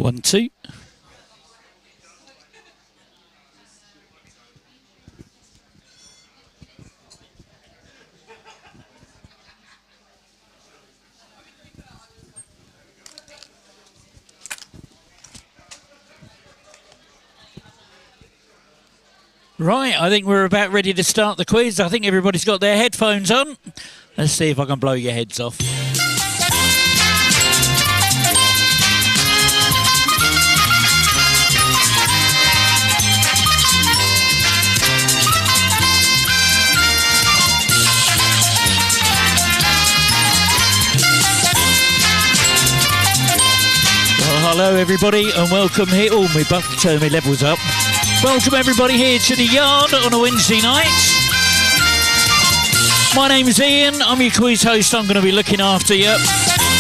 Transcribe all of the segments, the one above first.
1, 2. Right, I think we're about ready to start the quiz. I think everybody's got their headphones on. Let's see if I can blow your heads off. Well, hello everybody and welcome here. Oh, my butt turned my levels up. Welcome everybody here to the yard on a Wednesday night. My name is Ian, I'm your quiz host, I'm going to be looking after you.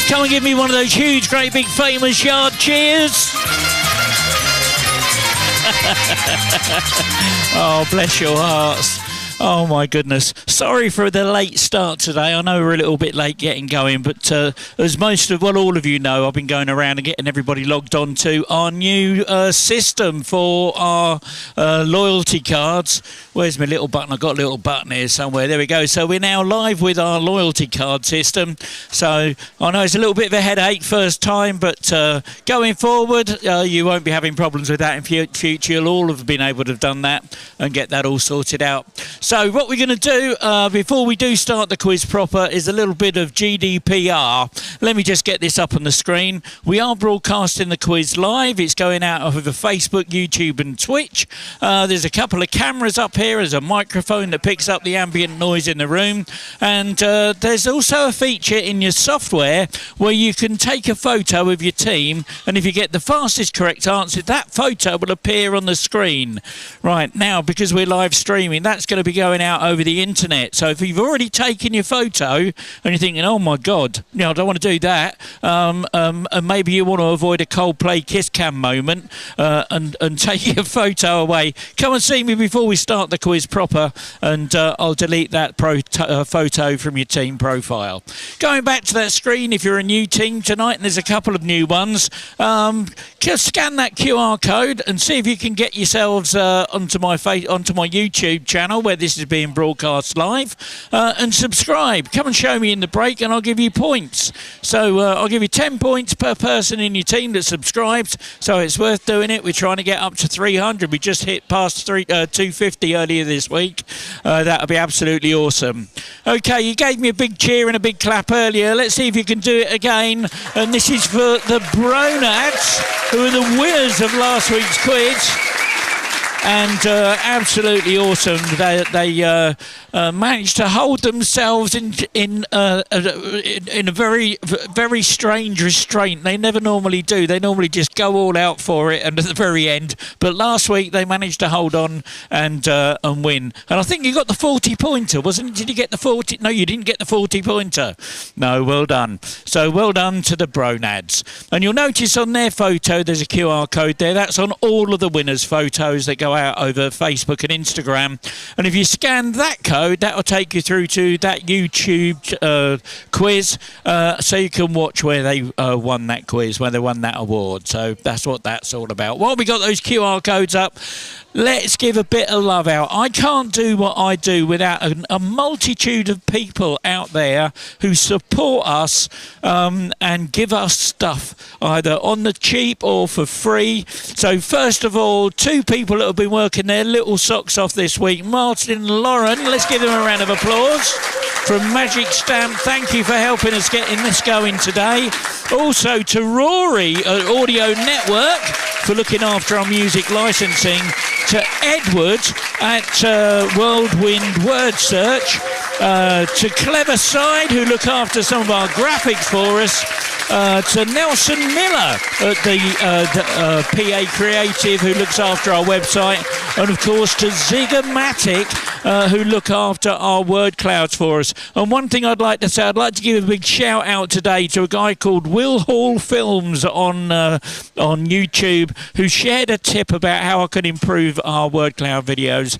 Come and give me one of those huge, great, big, famous yard cheers. Oh, bless your hearts. Oh my goodness. Sorry for the late start today. I know we're a little bit late getting going, but as all of you know, I've been going around and getting everybody logged on to our new system for our loyalty cards. Where's my little button? I've got a little button here somewhere. There we go. So we're now live with our loyalty card system. So I know it's a little bit of a headache first time, but going forward, you won't be having problems with that in future. You'll all have been able to have done that and get that all sorted out. So what we're going to do before we do start the quiz proper is a little bit of GDPR. Let me just get this up on the screen. We are broadcasting the quiz live. It's going out over Facebook, YouTube and Twitch. There's a couple of cameras up here. There's a microphone that picks up the ambient noise in the room. And there's also a feature in your software where you can take a photo of your team, and if you get the fastest correct answer, that photo will appear on the screen. Right, now, because we're live streaming, that's going to be going out over the internet. So if you've already taken your photo and you're thinking, oh my God, I don't want to do that, and maybe you want to avoid a Coldplay kiss cam moment and take your photo away, come and see me before we start the quiz proper, and I'll delete that photo from your team profile. Going back to that screen, if you're a new team tonight, and there's a couple of new ones, just scan that QR code and see if you can get yourselves onto my YouTube channel where this is being broadcast live, and subscribe. Come and show me in the break and I'll give you points. So I'll give you 10 points per person in your team that subscribes, so it's worth doing it. We're trying to get up to 300. We just hit past 250 earlier this week. That'll be absolutely awesome. Okay, you gave me a big cheer and a big clap earlier. Let's see if you can do it again. And this is for the Bronads, who are the winners of last week's quiz. And absolutely awesome. They managed to hold themselves in a very, very strange restraint. They never normally do. They normally just go all out for it and at the very end. But last week they managed to hold on and win. And I think you got the 40-pointer, wasn't it? Did you get the 40? No, you didn't get the 40-pointer. No, well done. So well done to the Bronads. And you'll notice on their photo there's a QR code there. That's on all of the winners' photos that go out over Facebook and Instagram, and if you scan that code, that will take you through to that YouTube quiz, so you can watch where they won that quiz, where they won that award. So that's what that's all about. While we got those QR codes up, let's give a bit of love out. I can't do what I do without a multitude of people out there who support us and give us stuff, either on the cheap or for free. So first of all, two people that have been working their little socks off this week, Martyn and Lauren. Let's give them a round of applause. From Magic Stamp, thank you for helping us getting this going today. Also to Rory at Audio Network for looking after our music licensing. To Edward at Whirlwind Word Search. To Clever Side, who look after some of our graphics for us. To Nelson Miller at the PA Creative, who looks after our website. And of course to Zigamatic, who look after our word clouds for us. And one thing I'd like to say, I'd like to give a big shout out today to a guy called Will Hall Films on YouTube, who shared a tip about how I could improve our word cloud videos.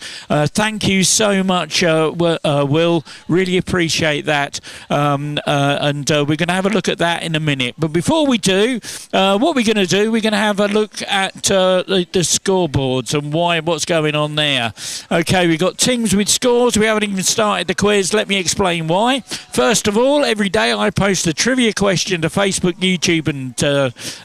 Thank you so much, Will. Really appreciate that. And we're going to have a look at that in a minute. minute. But before we do, what we're going to do, we're going to have a look at the scoreboards and what's going on there. Okay, we've got teams with scores. We haven't even started the quiz. Let me explain why. First of all, every day I post a trivia question to Facebook, YouTube,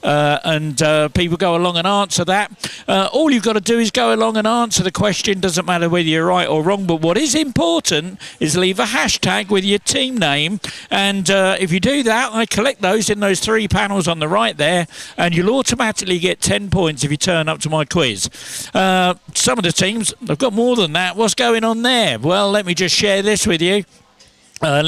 and people go along and answer that. All you've got to do is go along and answer the question. Doesn't matter whether you're right or wrong, but what is important is leave a hashtag with your team name, and if you do that, I collect those in those 3 panels on the right there, and you'll automatically get 10 points if you turn up to my quiz. Some of the teams have got more than that. What's going on there? Well, let me just share this with you. I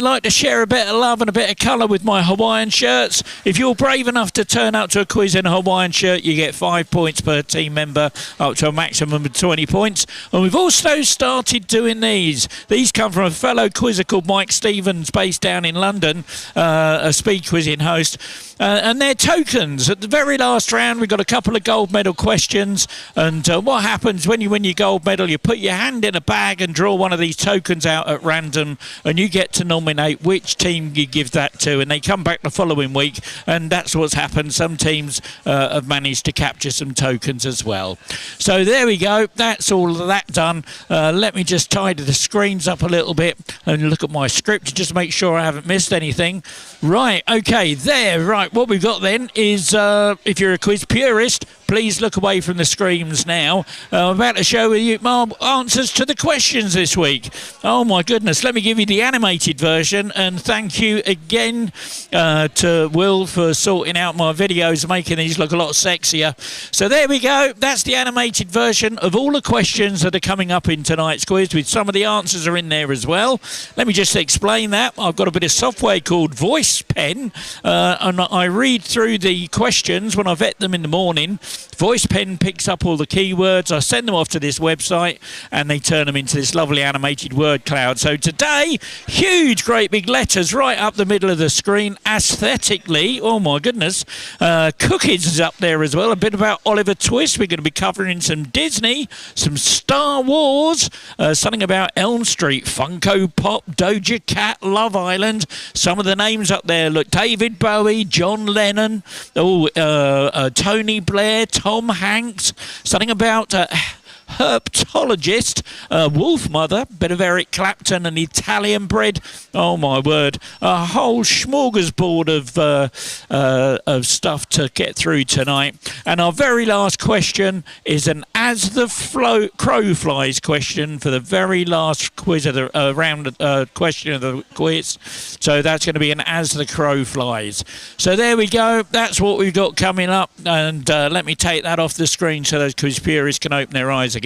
like to share a bit of love and a bit of colour with my Hawaiian shirts. If you're brave enough to turn up to a quiz in a Hawaiian shirt, you get 5 points per team member, up to a maximum of 20 points. And we've also started doing these. These come from a fellow quizzer called Mike Stevens, based down in London, a speed quizzing host. And they're tokens. At the very last round, we've got a couple of gold medal questions. And what happens when you win your gold medal, you put your hand in a bag and draw one of these tokens out at random, and you get to nominate which team you give that to, and they come back the following week, and that's what's happened. Some teams have managed to capture some tokens as well. So there we go. That's all of that done. Let me just tidy the screens up a little bit and look at my script to just make sure I haven't missed anything. Right, okay, there. Right, what we've got then is, if you're a quiz purist, please look away from the screens now. I'm about to show you my answers to the questions this week. Oh my goodness, let me give you the animated version, and thank you again to Will for sorting out my videos, making these look a lot sexier. So there we go, that's the animated version of all the questions that are coming up in tonight's quiz, with some of the answers are in there as well. Let me just explain that. I've got a bit of software called Voice Pen, and I read through the questions when I vet them in the morning. Voice Pen picks up all the keywords, I send them off to this website, and they turn them into this lovely animated Wordcloud. So today, huge, great big letters right up the middle of the screen, aesthetically. Oh my goodness. Cookies is up there as well. A bit about Oliver Twist. We're going to be covering some Disney, some Star Wars, something about Elm Street, Funko Pop, Doja Cat, Love Island. Some of the names up there, look, David Bowie, John Lennon, Tony Blair, Tom Hanks, something about herpetologist, Wolf Mother, bit of Eric Clapton and Italian bread. Oh my word, a whole smorgasbord of stuff to get through tonight. And our very last question is an as the crow flies question for the very last quiz of the round question of the quiz. So that's going to be an as the crow flies. So there we go, that's what we've got coming up, and let me take that off the screen so those quiz purists can open their eyes again.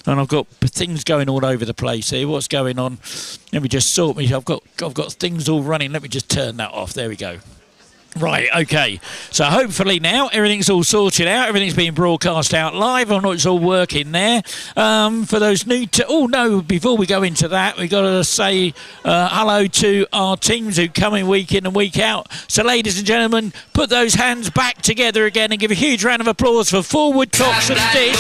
And I've got things going all over the place here. What's going on? Let me just sort me. I've got things all running. Let me just turn that off. There we go. Right, okay. So hopefully now everything's all sorted out. Everything's being broadcast out live. I know it's all working there. For those new to... Oh, no, before we go into that, we've got to say hello to our teams who come in and week out. So, ladies and gentlemen, put those hands back together again and give a huge round of applause for Forward, Tops and Dish.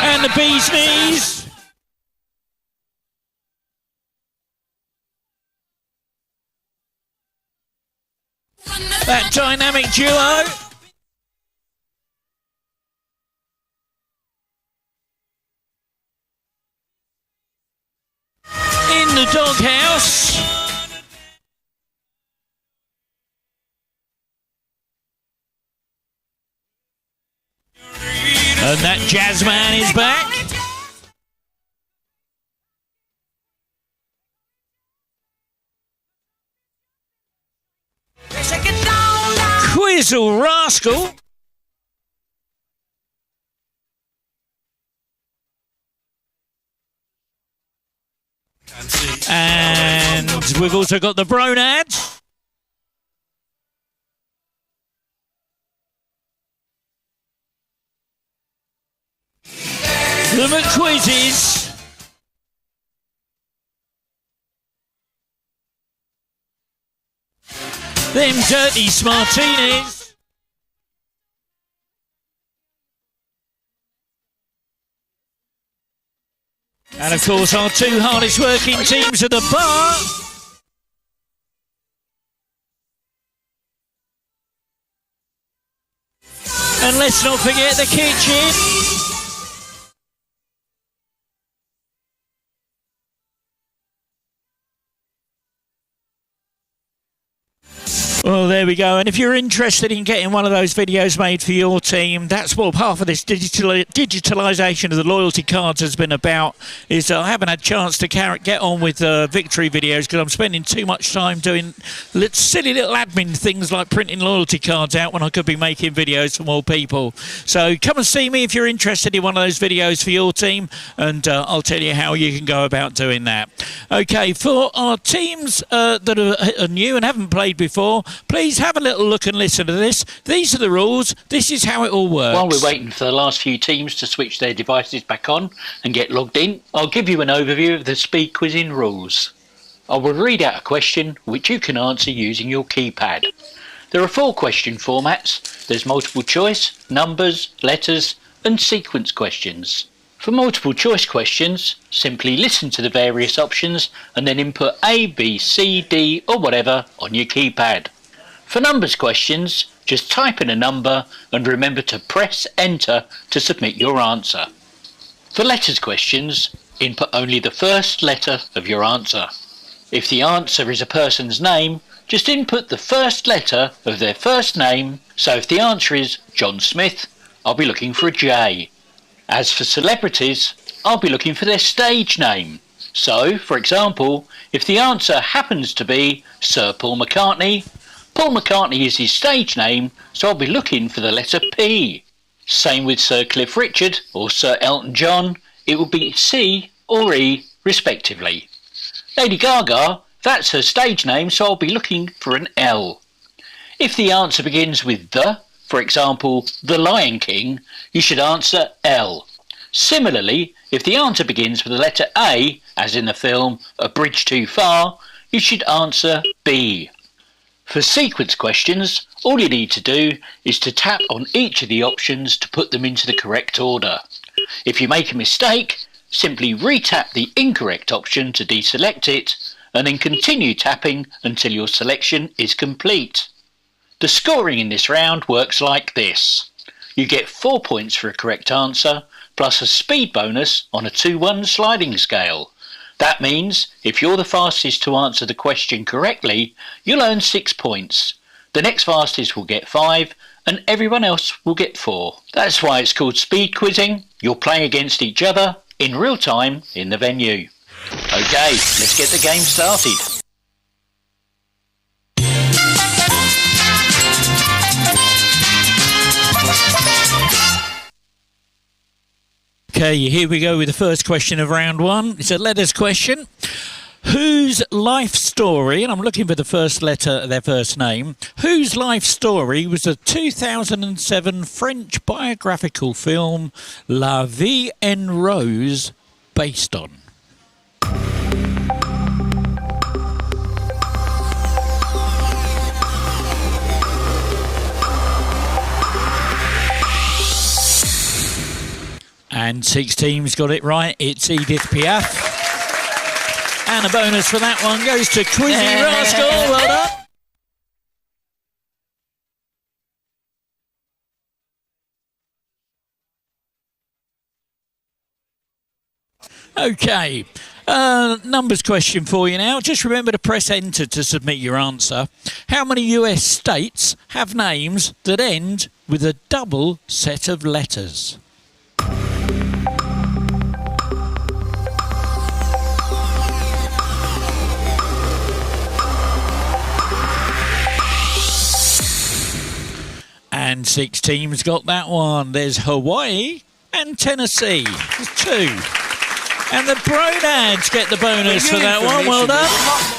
And the bee's knees. That dynamic duo. In the doghouse. And that jazz man is back. Quizzle Rascal. And we've also got the Bronads. The McQuizzes. Them dirty Smartinis. And of course, our two hardest working teams at the bar. And let's not forget the kitchen. Well, there we go. And if you're interested in getting one of those videos made for your team, that's what half of this digitalisation of the loyalty cards has been about. Is I haven't had a chance to get on with victory videos because I'm spending too much time doing silly little admin things like printing loyalty cards out when I could be making videos for more people. So come and see me if you're interested in one of those videos for your team, and I'll tell you how you can go about doing that. Okay, for our teams that are new and haven't played before, please have a little look and listen to this. These are the rules. This is how it all works. While we're waiting for the last few teams to switch their devices back on and get logged in, I'll give you an overview of the speed quizzing rules. I will read out a question which you can answer using your keypad. There are 4 question formats. There's multiple choice, numbers, letters and sequence questions. For multiple choice questions, simply listen to the various options and then input A, B, C, D or whatever on your keypad. For numbers questions, just type in a number and remember to press enter to submit your answer. For letters questions, input only the first letter of your answer. If the answer is a person's name, just input the first letter of their first name. So if the answer is John Smith, I'll be looking for a J. As for celebrities, I'll be looking for their stage name. So, for example, if the answer happens to be Sir Paul McCartney, Paul McCartney is his stage name, so I'll be looking for the letter P. Same with Sir Cliff Richard or Sir Elton John, it will be C or E respectively. Lady Gaga, that's her stage name, so I'll be looking for an L. If the answer begins with the, for example, The Lion King, you should answer L. Similarly, if the answer begins with the letter A, as in the film A Bridge Too Far, you should answer B. For sequence questions, all you need to do is to tap on each of the options to put them into the correct order. If you make a mistake, simply re-tap the incorrect option to deselect it, and then continue tapping until your selection is complete. The scoring in this round works like this. You get 4 points for a correct answer, plus a speed bonus on a 2-1 sliding scale. That means if you're the fastest to answer the question correctly, you'll earn 6 points. The next fastest will get 5, and everyone else will get 4. That's why it's called speed quizzing. You're playing against each other in real time in the venue. Okay, let's get the game started. Okay, here we go with the first question of round 1. It's a letters question. Whose life story, and I'm looking for the first letter of their first name, whose life story was the 2007 French biographical film La Vie en Rose based on? And 6 teams got it right. It's Edith Piaf. And a bonus for that one goes to Quizzy Rascal. Well done. Okay. Numbers question for you now. Just remember to press enter to submit your answer. How many US states have names that end with a double set of letters? And 6 teams got that one. There's Hawaii and Tennessee. There's 2. And the Bronads get the bonus for that one. Well done.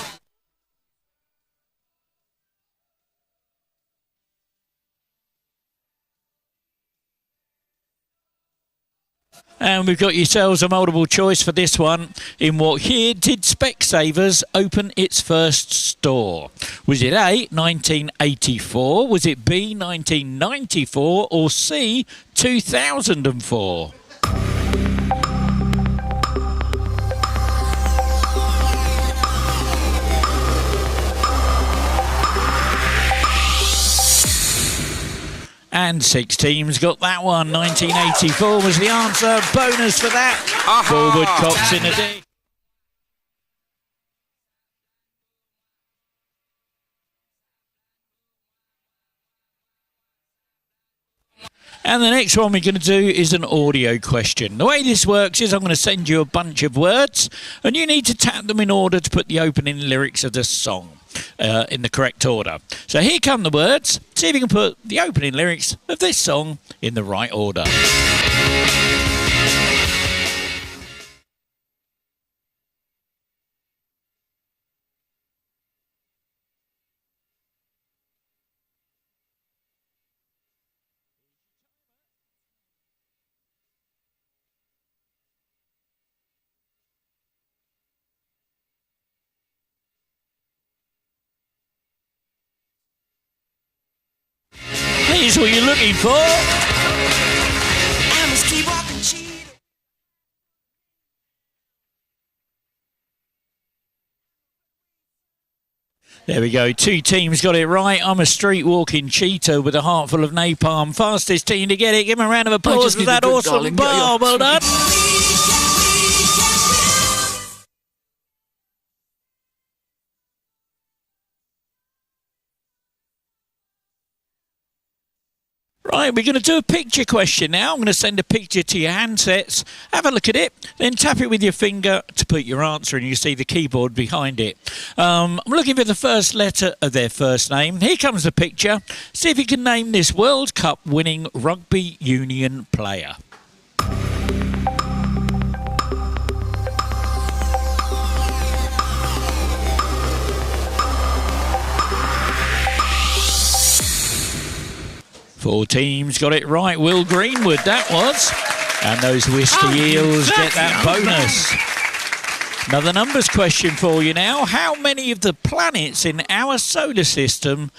And we've got yourselves a multiple choice for this one. In what year did Specsavers open its first store? Was it A, 1984? Was it B, 1994? Or C, 2004? And 6 teams got that one. 1984 was the answer. Bonus for that. Forward Cox in a D. And the next one we're going to do is an audio question. The way this works is I'm going to send you a bunch of words and you need to tap them in order to put the opening lyrics of the song in the correct order. So here come the words. See if you can put the opening lyrics of this song in the right order. Here's what you're looking for. There we go. 2 teams got it right. I'm a street walking cheetah with a heart full of napalm. Fastest team to get it. Give them a round of applause for that awesome bar. Well done. Right, we're going to do a picture question now. I'm going to send a picture to your handsets. Have a look at it, then tap it with your finger to put your answer and you see the keyboard behind it. I'm looking for the first letter of their first name. Here comes the picture. See if you can name this World Cup winning rugby union player. Four teams got it right. Will Greenwood, that was. And those Whiskey Eels get that bonus. Another numbers question for you now. How many of the planets in our solar system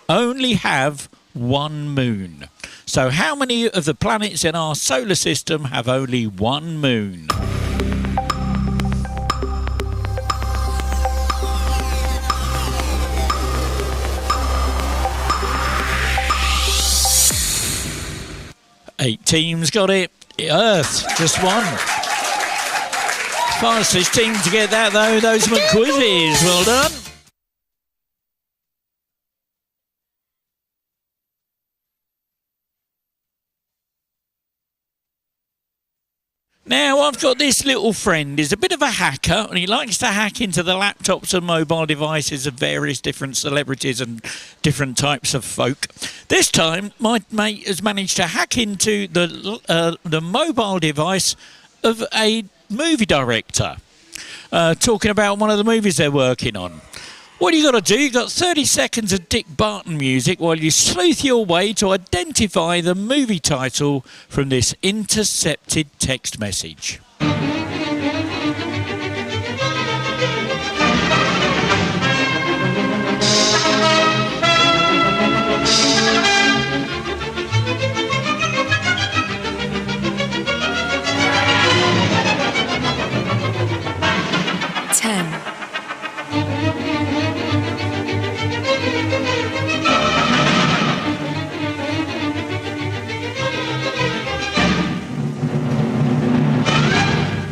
only have one moon? So how many of the planets in our solar system have only one moon? Eight teams got it. Earth, just one. Fastest team to get that, though, those McQuizzies. Well done. Now, I've got this little friend. He's a bit of a hacker, and he likes to hack into the laptops and mobile devices of various different celebrities and different types of folk. This time, my mate has managed to hack into the mobile device of a movie director, talking about one of the movies they're working on. What you got to do, you've got 30 seconds of Dick Barton music while you sleuth your way to identify the movie title from this intercepted text message. 10.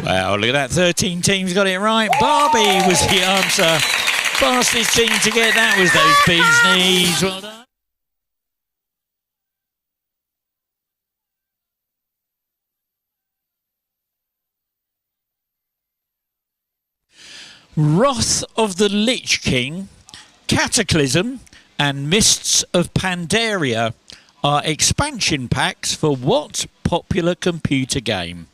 Wow, look at that. 13 teams got it right. Barbie was the answer. Fastest team to get that was those bees' knees. Well done. Wrath of the Lich King, Cataclysm and Mists of Pandaria are expansion packs for what popular computer game?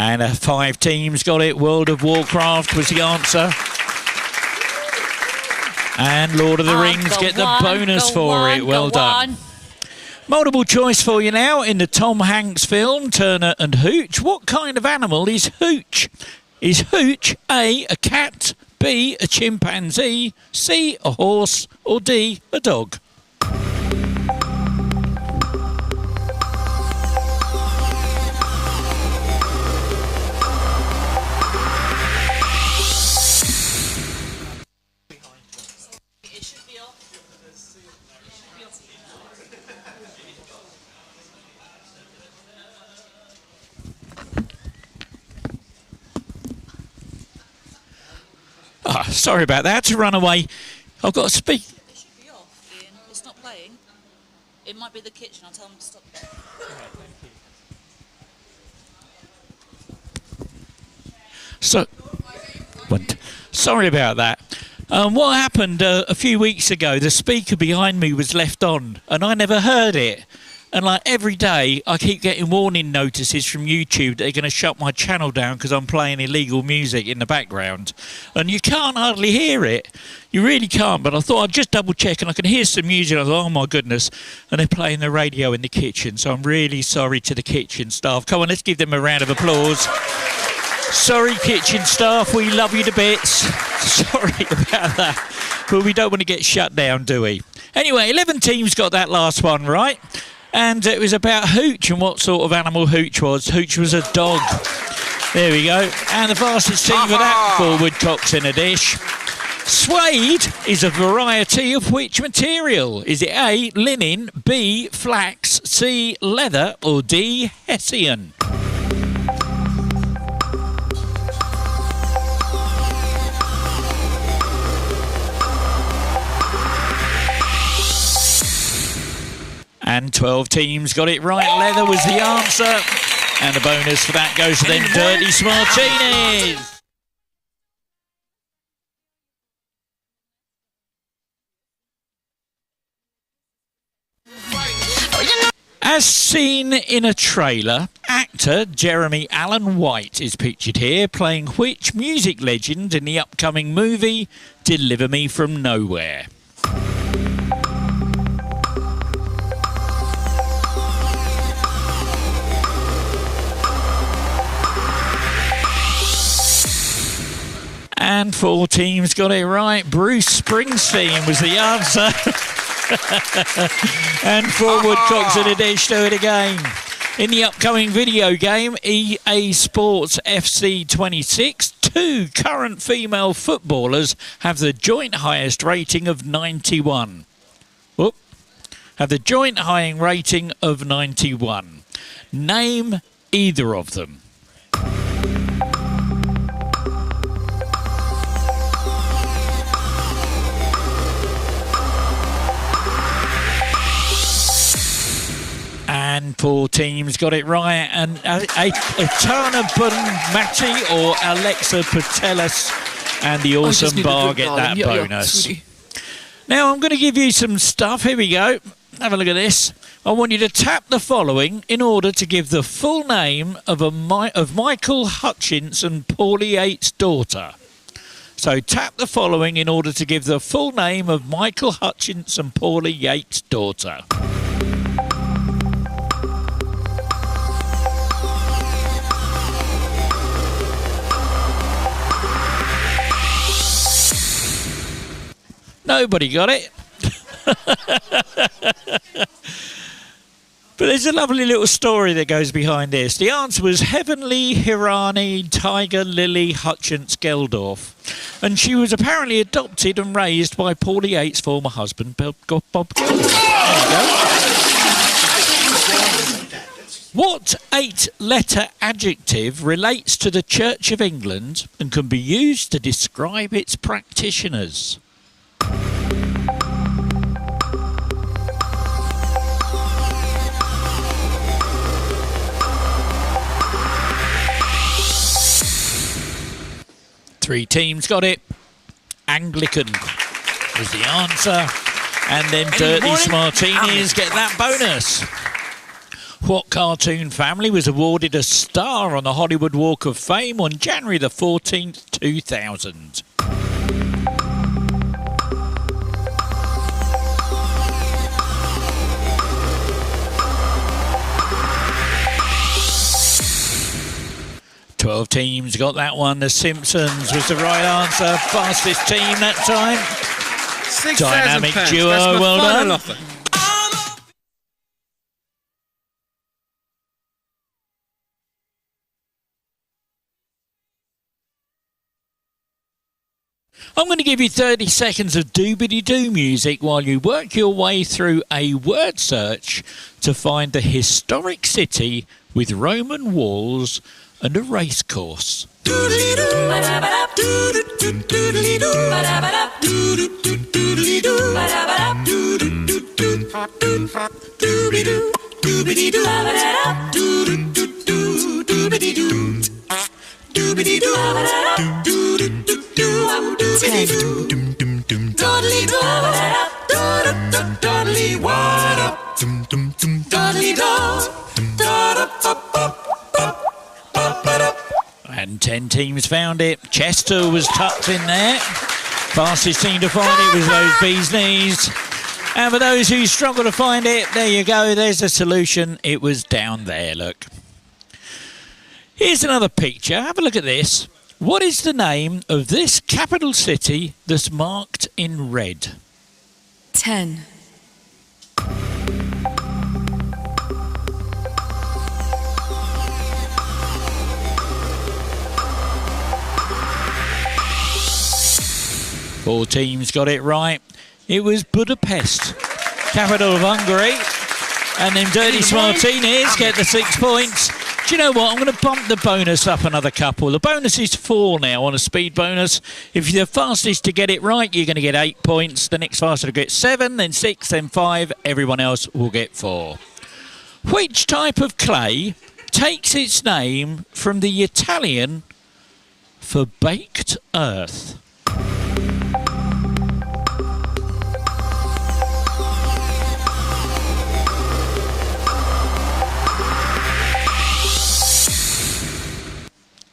And 5 teams got it. World of Warcraft was the answer. And Lord of the Rings get the bonus for it. Well done. Multiple choice for you now. In the Tom Hanks film, Turner and Hooch, what kind of animal is Hooch? Is Hooch A, a cat, B, a chimpanzee, C, a horse, or D, a dog? sorry about that. I had to run away. I've got to speak. It should be off, Ian. It's not playing. It might be the kitchen. I'll tell them to stop. Sorry about that. What happened a few weeks ago, the speaker behind me was left on, and I never heard it. And like every day, I keep getting warning notices from YouTube that they're going to shut my channel down because I'm playing illegal music in the background. And you can't hardly hear it. You really can't. But I thought I'd just double check, and I can hear some music. I thought, oh my goodness. And they're playing the radio in the kitchen. So I'm really sorry to the kitchen staff. Come on, let's give them a round of applause. Sorry, kitchen staff. We love you to bits. Sorry about that. But we don't want to get shut down, do we? Anyway, 11 teams got that last one right. And it was about Hooch and what sort of animal Hooch was. Hooch was a dog. There we go. And the fastest team for that, 4 woodcocks in a dish. Suede is a variety of which material? Is it A, linen, B, flax, C, leather, or D, hessian? And 12 teams got it right. Leather was the answer. And the bonus for that goes to them Dirty Smartinis. As seen in a trailer, actor Jeremy Allen White is pictured here playing which music legend in the upcoming movie Deliver Me From Nowhere? And 4 teams got it right. Bruce Springsteen was the answer. And 4 woodcocks in a dish. Do it again. In the upcoming video game, EA Sports FC 26, 2 current female footballers have the joint highest rating of 91. Whoop. Have the joint highest rating of 91. Name either of them. And 4 teams got it right. And Etana Bunmati or Alexa Patelis and the awesome bar get that bonus. Now I'm going to give you some stuff. Here we go. Have a look at this. I want you to tap the following in order to give the full name of Michael Hutchins and Paulie Yates' daughter. So tap the following in order to give the full name of Michael Hutchins and Paulie Yates' daughter. Nobody got it. But there's a lovely little story that goes behind this. The answer was Heavenly Hirani Tiger Lily Hutchins Geldorf. And she was apparently adopted and raised by Paulie Yates' former husband, Bob Geldorf. There you go. What 8-letter adjective relates to the Church of England and can be used to describe its practitioners? Three teams got it. Anglican was the answer. And then Dirty Smartinis get that bonus. What cartoon family was awarded a star on the Hollywood Walk of Fame on January the 14th, 2000? Twelve teams got that one. The Simpsons was the right answer. Fastest team that time. Dynamic duo, well done. Offer. I'm going to give you 30 seconds of doobity-doo music while you work your way through a word search to find the historic city with Roman walls and a race course? And 10 teams found it. Chester was tucked in there. Fastest team to find it was those bees' knees. And for those who struggle to find it, there you go. There's a solution. It was down there, look. Here's another picture. Have a look at this. What is the name of this capital city that's marked in red? 10. Four teams got it right. It was Budapest, capital of Hungary. And them dirty Martinez get the 6 points. Do you know what? I'm going to bump the bonus up another couple. The bonus is 4 now on a speed bonus. If you're the fastest to get it right, you're going to get 8 points. The next fastest will get 7, then 6, then 5. Everyone else will get 4. Which type of clay takes its name from the Italian for baked earth?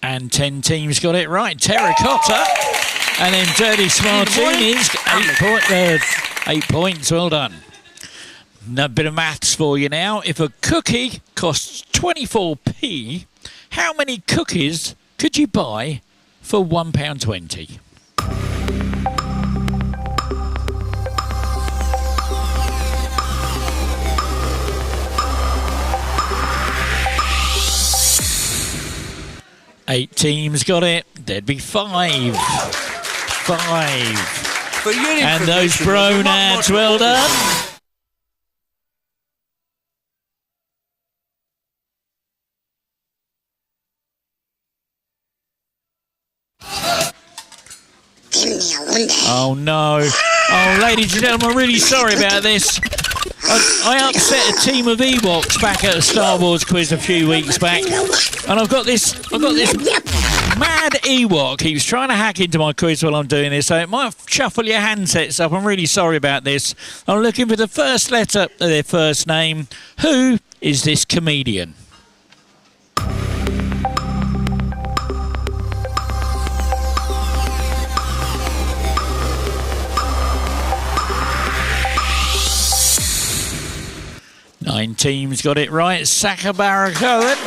And 10 teams got it right. Terracotta. And then Dirty Martinez, 8 points. Well done. A bit of maths for you now. If a cookie costs 24p, how many cookies could you buy for £1.20? Eight teams got it. There'd be 5. 5. And those Bronads, well done. Oh no. Oh, ladies and gentlemen, I'm really sorry about this. I upset a team of Ewoks back at a Star Wars quiz a few weeks back, and I've got this mad Ewok. He was trying to hack into my quiz while I'm doing this, so it might shuffle your handsets up. I'm really sorry about this. I'm looking for the first letter of their first name. Who is this comedian? Nine teams got it right. Sakabara Cohen.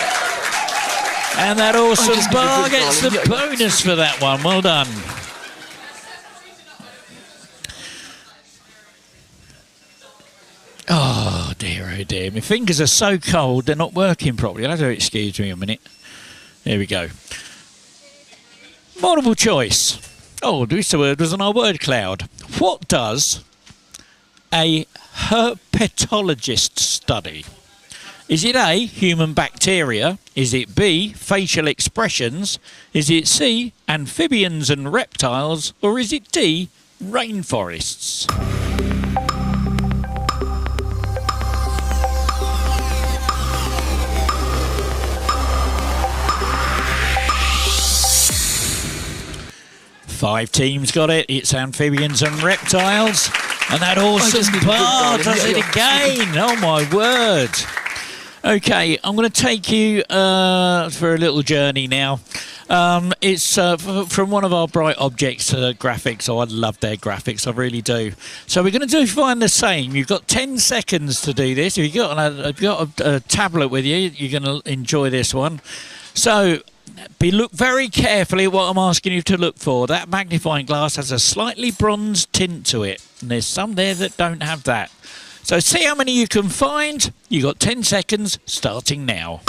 And that awesome bar gets the bonus for that one. Well done. Oh dear, oh dear. My fingers are so cold, they're not working properly. I'll have to excuse me a minute. There we go. Multiple choice. Oh, this word was on our word cloud. What does a herpetologist study? Is it A, human bacteria? Is it B, facial expressions? Is it C, amphibians and reptiles? Or is it D, rainforests? Five teams got it. It's amphibians and reptiles. And that awesome bar does it again. Oh, my word. OK, I'm going to take you for a little journey now. It's from one of our Bright Objects graphics. Oh, I love their graphics. I really do. So we're going to find the same. You've got 10 seconds to do this. If you've got a tablet with you, you're going to enjoy this one. So look very carefully at what I'm asking you to look for. That magnifying glass has a slightly bronze tint to it. And there's some there that don't have that. So see how many you can find. You've got 10 seconds starting now.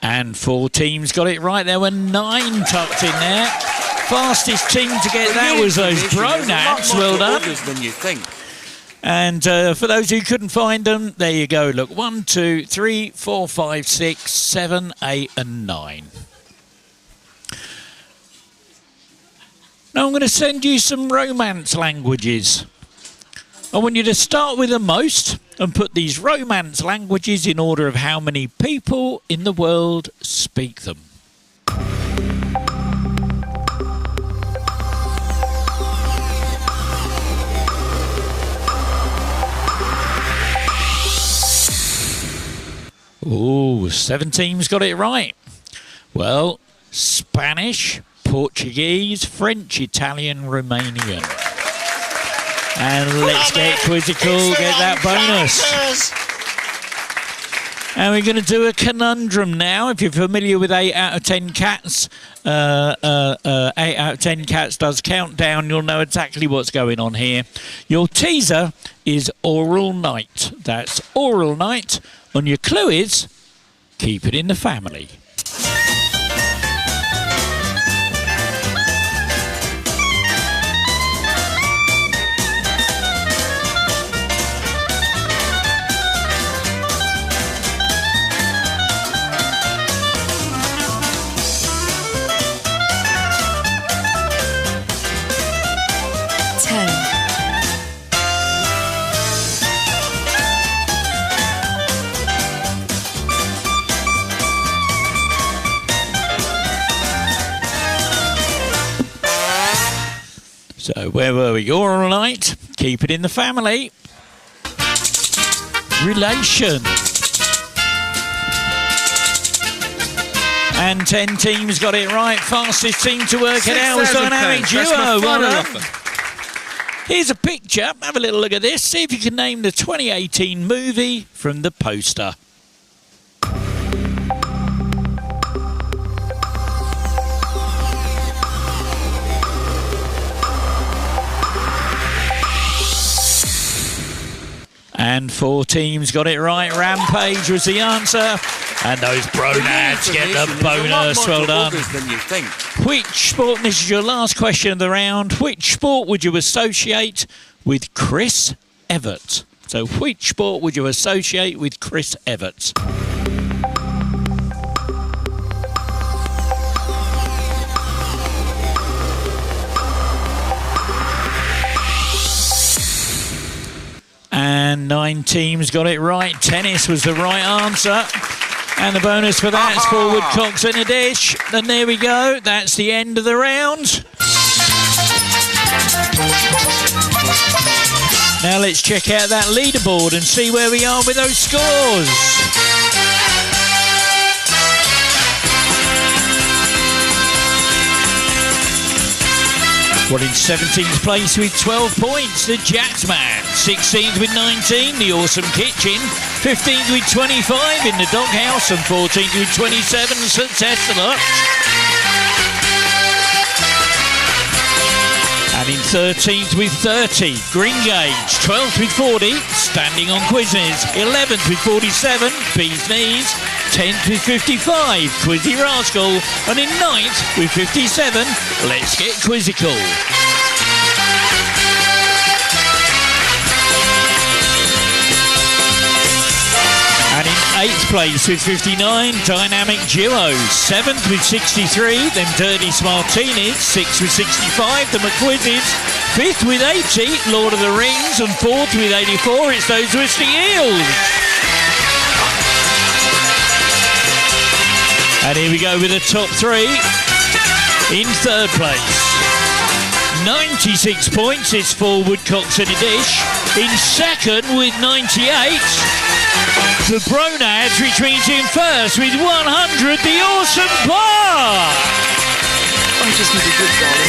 And 4 teams got it right. There were 9 tucked in there. Fastest team to get that was those Bronads. Well done. Than you think. And for those who couldn't find them, there you go. Look, 1, 2, 3, 4, 5, 6, 7, 8, and 9. Now I'm going to send you some romance languages. I want you to start with the most and put these romance languages in order of how many people in the world speak them. Oh, 7 teams got it right. Well, Spanish, Portuguese, French, Italian, Romanian. And let's get quizzical, get that bonus. And we're going to do a conundrum now. If you're familiar with 8 out of 10 cats, 8 out of 10 cats does countdown. You'll know exactly what's going on here. Your teaser is oral night. That's oral night. And your clue is keep it in the family. So where were we? Oral night, keep it in the family. Relation. And 10 teams got it right. Fastest team to work it out was Dynamic Duo. Well done. Here's a picture. Have a little look at this. See if you can name the 2018 movie from the poster. And 4 teams got it right. Rampage was the answer. And those Bronads get the bonus. Well done. Which sport, and this is your last question of the round, which sport would you associate with Chris Evert? So which sport would you associate with Chris Evert? And 9 teams got it right. Tennis was the right answer. And the bonus for that is 4 woodcocks in a dish. And there we go. That's the end of the round. Now let's check out that leaderboard and see where we are with those scores. Well, in 17th place with 12 points, the Jacksman. 16th with 19, the Awesome Kitchen. 15th with 25 in the Doghouse. And 14th with 27, Success a Lot. And in 13th with 30, Green Gauge. 12th with 40, Standing on Quizzes. 11th with 47, Bees Knees. 10th with 55, Quizzy Rascal. And in 9th with 57, Let's Get Quizzical. And in 8th place with 59, Dynamic Duo. 7th with 63, them Dirty Smartinis. 6th with 65, the McQuizzes. 5th with 80, Lord of the Rings. And 4th with 84, it's those Twisting Eels. And here we go with the top 3. In 3rd place, 96 points, it's 4 woodcocks in a dish. In 2nd with 98, TheBronads, which means in 1st with 100, the Awesome Bar. I just need a good darling.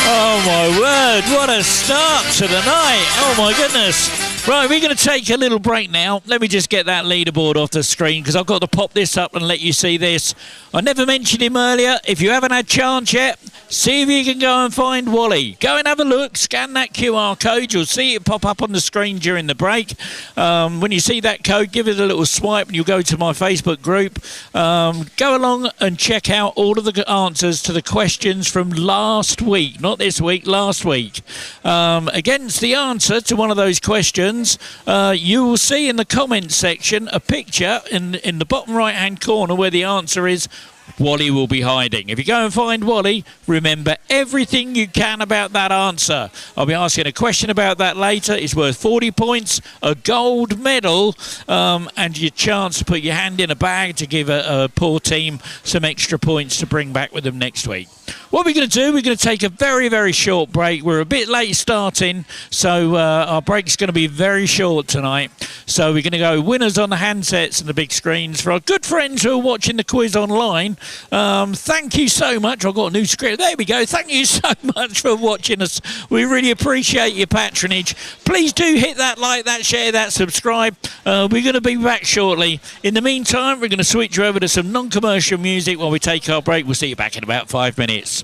Oh my word, what a start to the night. Oh my goodness. Right, we're going to take a little break now. Let me just get that leaderboard off the screen because I've got to pop this up and let you see this. I never mentioned him earlier. If you haven't had a chance yet, See if you can go and find Wally. Go and have a look. Scan that QR code. You'll see it pop up on the screen during the break. When you see that code, give it a little swipe and you'll go to my Facebook group. Go along and check out all of the answers to the questions from last week. Not this week, last week. Against the answer to one of those questions, you will see in the comments section a picture in the bottom right-hand corner where the answer is Wally will be hiding. If you go and find Wally, remember everything you can about that answer. I'll be asking a question about that later. It's worth 40 points, a gold medal, and your chance to put your hand in a bag to give a poor team some extra points to bring back with them next week. What we're going to do, we're going to take a very, very short break. We're a bit late starting, so our break's going to be very short tonight. So we're going to go winners on the handsets and the big screens. For our good friends who are watching the quiz online, thank you so much. I've got a new script. There we go. Thank you so much for watching us. We really appreciate your patronage. Please do hit that like, that share, that subscribe. We're going to be back shortly. In the meantime, we're going to switch over to some non-commercial music while we take our break. We'll see you back in about 5 minutes.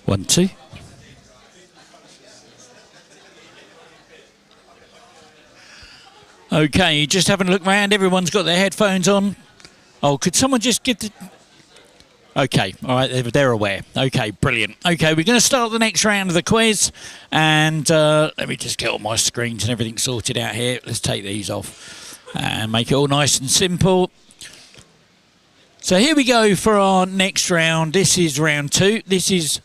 1, 2. Okay, just having a look round. Everyone's got their headphones on. Oh, could someone just give the... Okay, all right, they're aware. Okay, brilliant. Okay, we're going to start the next round of the quiz. And let me just get all my screens and everything sorted out here. Let's take these off and make it all nice and simple. So here we go for our next round. This is round 2. This is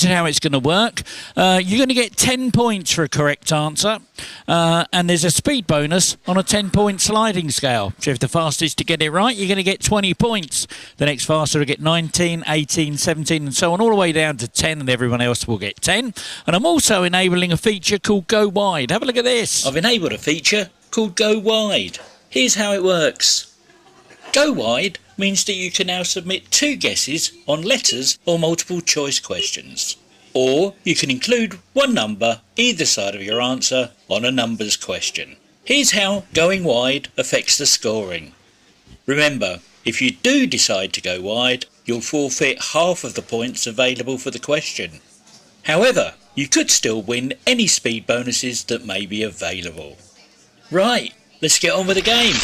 how it's going to work. You're going to get 10 points for a correct answer. And there's a speed bonus on a 10-point sliding scale. So if the fastest to get it right, you're going to get 20 points. The next faster will get 19, 18, 17, and so on, all the way down to 10, and everyone else will get 10. And I'm also enabling a feature called Go Wide. Have a look at this. I've enabled a feature called Go Wide. Here's how it works. Go Wide means that you can now submit 2 guesses on letters or multiple choice questions. Or you can include 1 number either side of your answer on a numbers question. Here's how going wide affects the scoring. Remember, if you do decide to go wide, you'll forfeit half of the points available for the question. However, you could still win any speed bonuses that may be available. Right, let's get on with the game.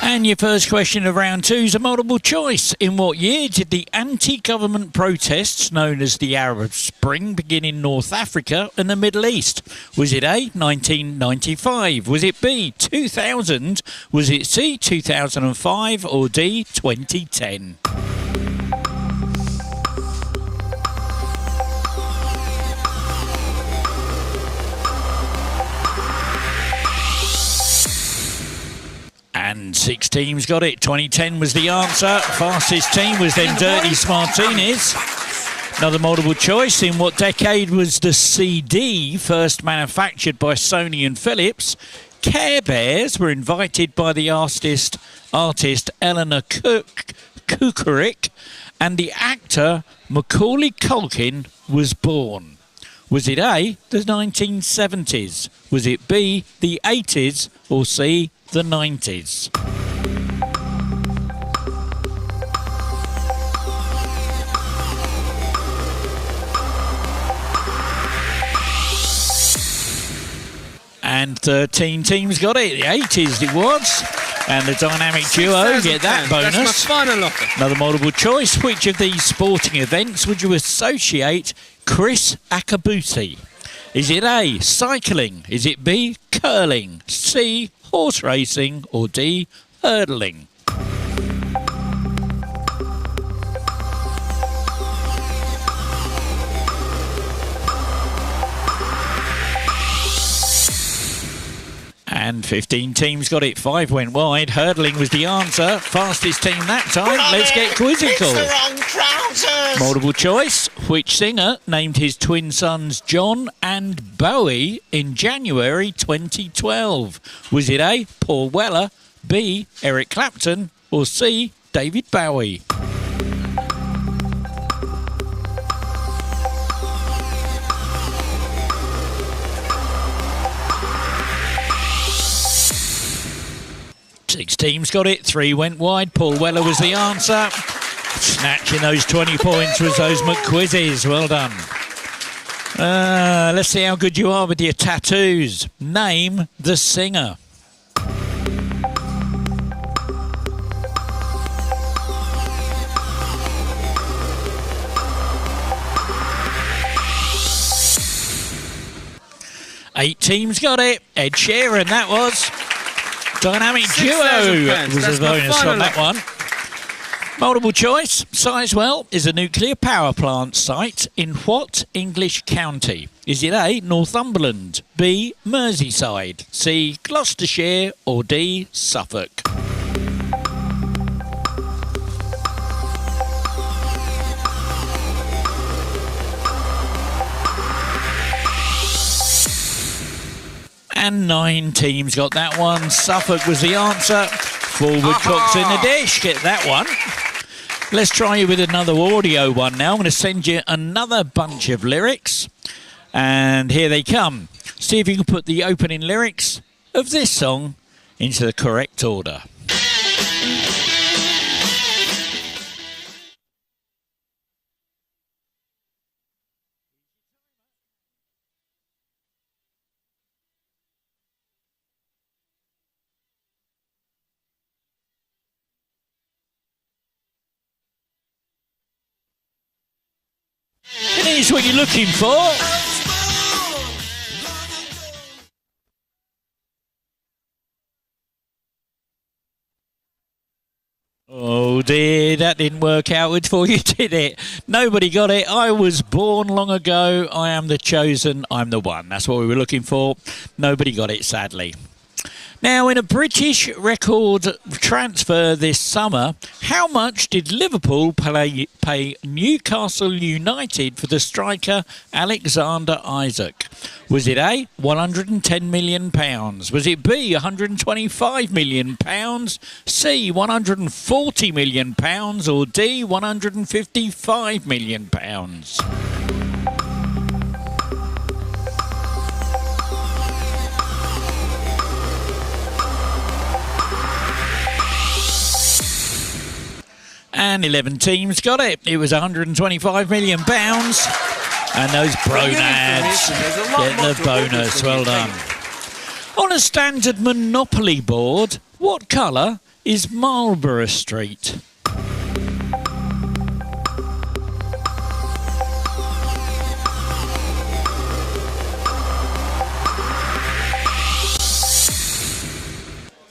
And your first question of round 2 is a multiple choice. In what year did the anti-government protests known as the Arab Spring begin in North Africa and the Middle East? Was it A, 1995? Was it B, 2000? Was it C, 2005? Or D, 2010? And 6 teams got it. 2010 was the answer. Fastest team was them Dirty Smartinis. Another multiple choice. In what decade was the CD first manufactured by Sony and Philips? Care Bears were invited by the artist Eleanor Kukurik, and the actor Macaulay Culkin was born. Was it A, the 1970s? Was it B, the 80s? Or C, the 90s? And 13 teams got it. The 80s it was. And the dynamic duo get that bonus. That's my final offer. Another multiple choice. Which of these sporting events would you associate Chris Akabuti? Is it A, cycling? Is it B, curling? C, horse racing? Or D, hurdling? And 15 teams got it. 5 went wide. Hurdling was the answer. Fastest team that time. Let's get quizzical. It's the wrong trousers. Multiple choice. Which singer named his twin sons John and Bowie in January 2012? Was it A, Paul Weller, B, Eric Clapton, or C, David Bowie? Six teams got it. 3 went wide. Paul Weller was the answer. Snatching those 20 points was those McQuizzes. Well done. Let's see how good you are with your tattoos. Name the singer. Eight teams got it. Ed Sheeran, that was. Dynamic duo was a bonus on that one. Multiple choice. Sizewell is a nuclear power plant site in what English county? Is it A, Northumberland, B, Merseyside, C, Gloucestershire, or D, Suffolk? And 9 teams got that one. Suffolk was the answer. Forward cooks in the dish. Get that one. Let's try you with another audio one now. I'm going to send you another bunch of lyrics. And here they come. See if you can put the opening lyrics of this song into the correct order. is what you're looking for. Oh dear, that didn't work out for you, did it? Nobody got it. I was born long ago. I am the chosen. I'm the one. That's what we were looking for. Nobody got it, sadly. Now, in a British record transfer this summer, how much did Liverpool pay Newcastle United for the striker Alexander Isak? Was it A, £110 million? Was it B, £125 million? C, £140 million? Or D, £155 million? And 11 teams got it. It was £125 million. And those Bronads get the bonus. Well done. On a standard Monopoly board, what colour is Marlborough Street?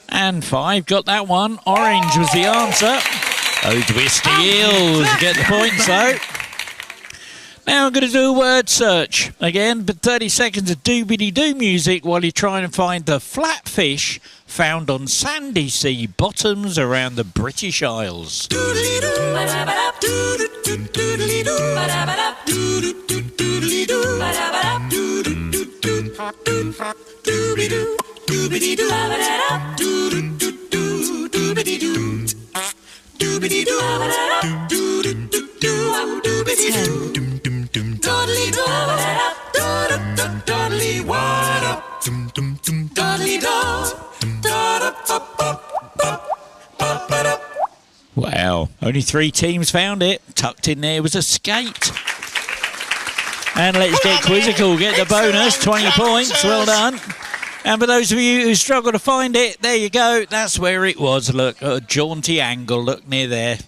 And 5 got that one. Orange was the answer. Those twisty eels get the points though. Now I'm going to do a word search again, but 30 seconds of doobity-doo music while you try and find the flatfish found on sandy sea bottoms around the British Isles. Wow, only 3 teams found it. Tucked in there was a skate. And let's get quizzical, get the bonus, 20 points, well done. And for those of you who struggle to find it, there you go, that's where it was. Look, a jaunty angle, look near there.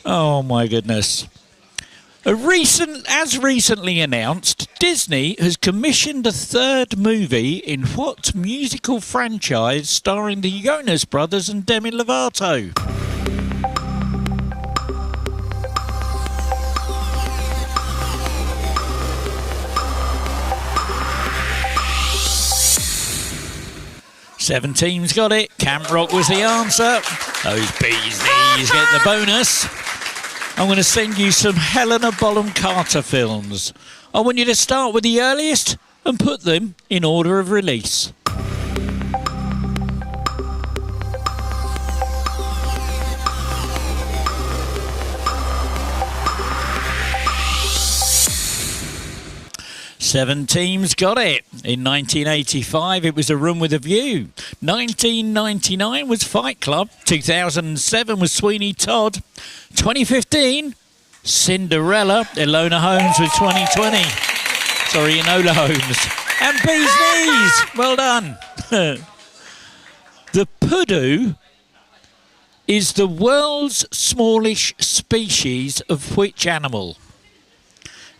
Oh my goodness. As recently announced, Disney has commissioned a 3rd movie in what musical franchise starring the Jonas Brothers and Demi Lovato? Seven teams got it. Camp Rock was the answer. Those bees knees get the bonus. I'm going to send you some Helena Bonham Carter films. I want you to start with the earliest and put them in order of release. Seven teams got it. In 1985, it was A Room with a View. 1999 was Fight Club. 2007 was Sweeney Todd. 2015, Cinderella. Ilona Holmes was 2020. Sorry, Enola Holmes. And Bee's Knees. Well done. The pudu is the world's smallish species of which animal?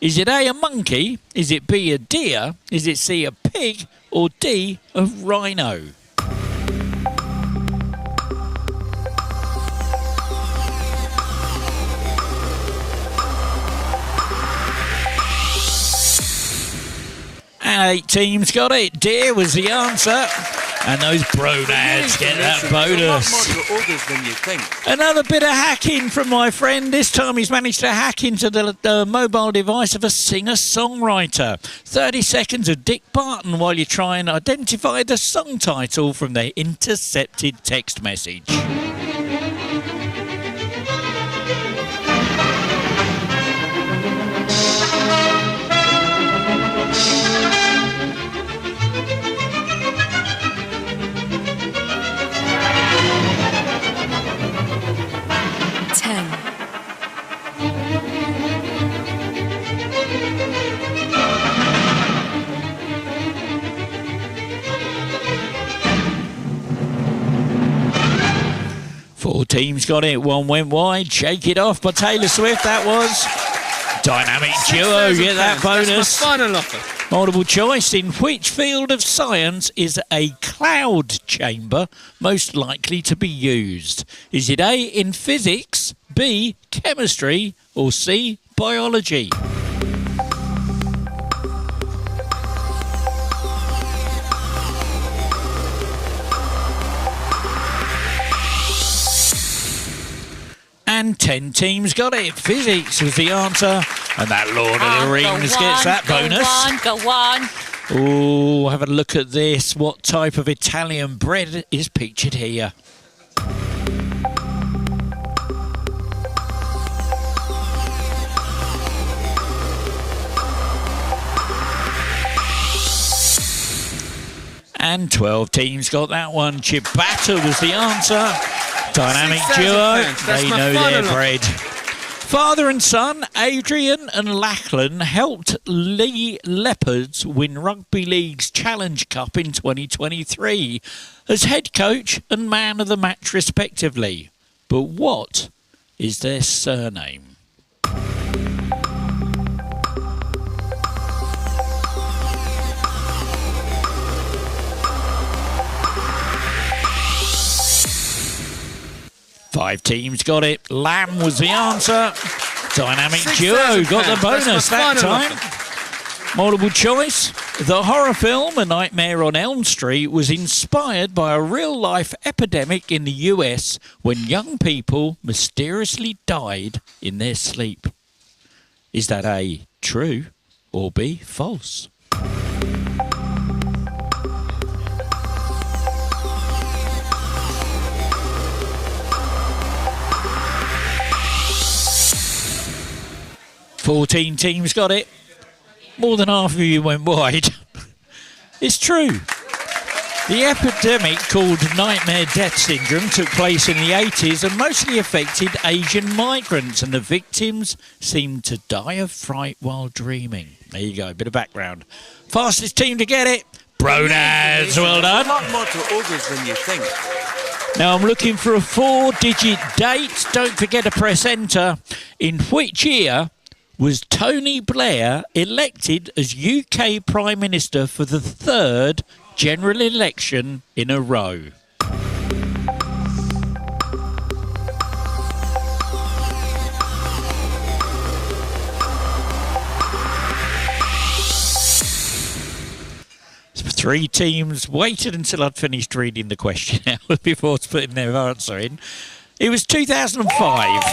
Is it A, a monkey? Is it B, a deer? Is it C, a pig? Or D, a rhino? And 8 teams got it. Deer was the answer. And those Bronads get that bonus. Than you think. Another bit of hacking from my friend. This time he's managed to hack into the mobile device of a singer-songwriter. 30 seconds of Dick Barton while you try and identify the song title from their intercepted text message. Four teams got it. One went wide. Shake It Off by Taylor Swift, that was. Dynamic duo, get that bonus. That's my final offer. Multiple choice. In which field of science is a cloud chamber most likely to be used? Is it A, in physics, B, chemistry, or C, biology? And 10 teams got it. Physics was the answer. And that Lord of the Rings gets that bonus. Go on. Oh, have a look at this. What type of Italian bread is pictured here? And 12 teams got that one. Ciabatta was the answer. Dynamic duo, they know their bread. Father and son, Adrian and Lachlan, helped Lee Leopards win Rugby League's Challenge Cup in 2023 as head coach and man of the match respectively. But what is their surname? Five teams got it. Lamb was the answer. Dynamic duo got the bonus that time. Multiple choice. The horror film A Nightmare on Elm Street was inspired by a real-life epidemic in the US when young people mysteriously died in their sleep. Is that A, true, or B, false? Fourteen teams got it. More than half of you went wide. It's true. The epidemic called Nightmare Death Syndrome took place in the 80s and mostly affected Asian migrants, and the victims seemed to die of fright while dreaming. There you go, a bit of background. Fastest team to get it, Bronads, well done. A lot more to August than you think. Now I'm looking for a 4-digit date. Don't forget to press enter. In which year was Tony Blair elected as UK Prime Minister for the third general election in a row? Three teams waited until I'd finished reading the question out before putting their answer in. It was 2005.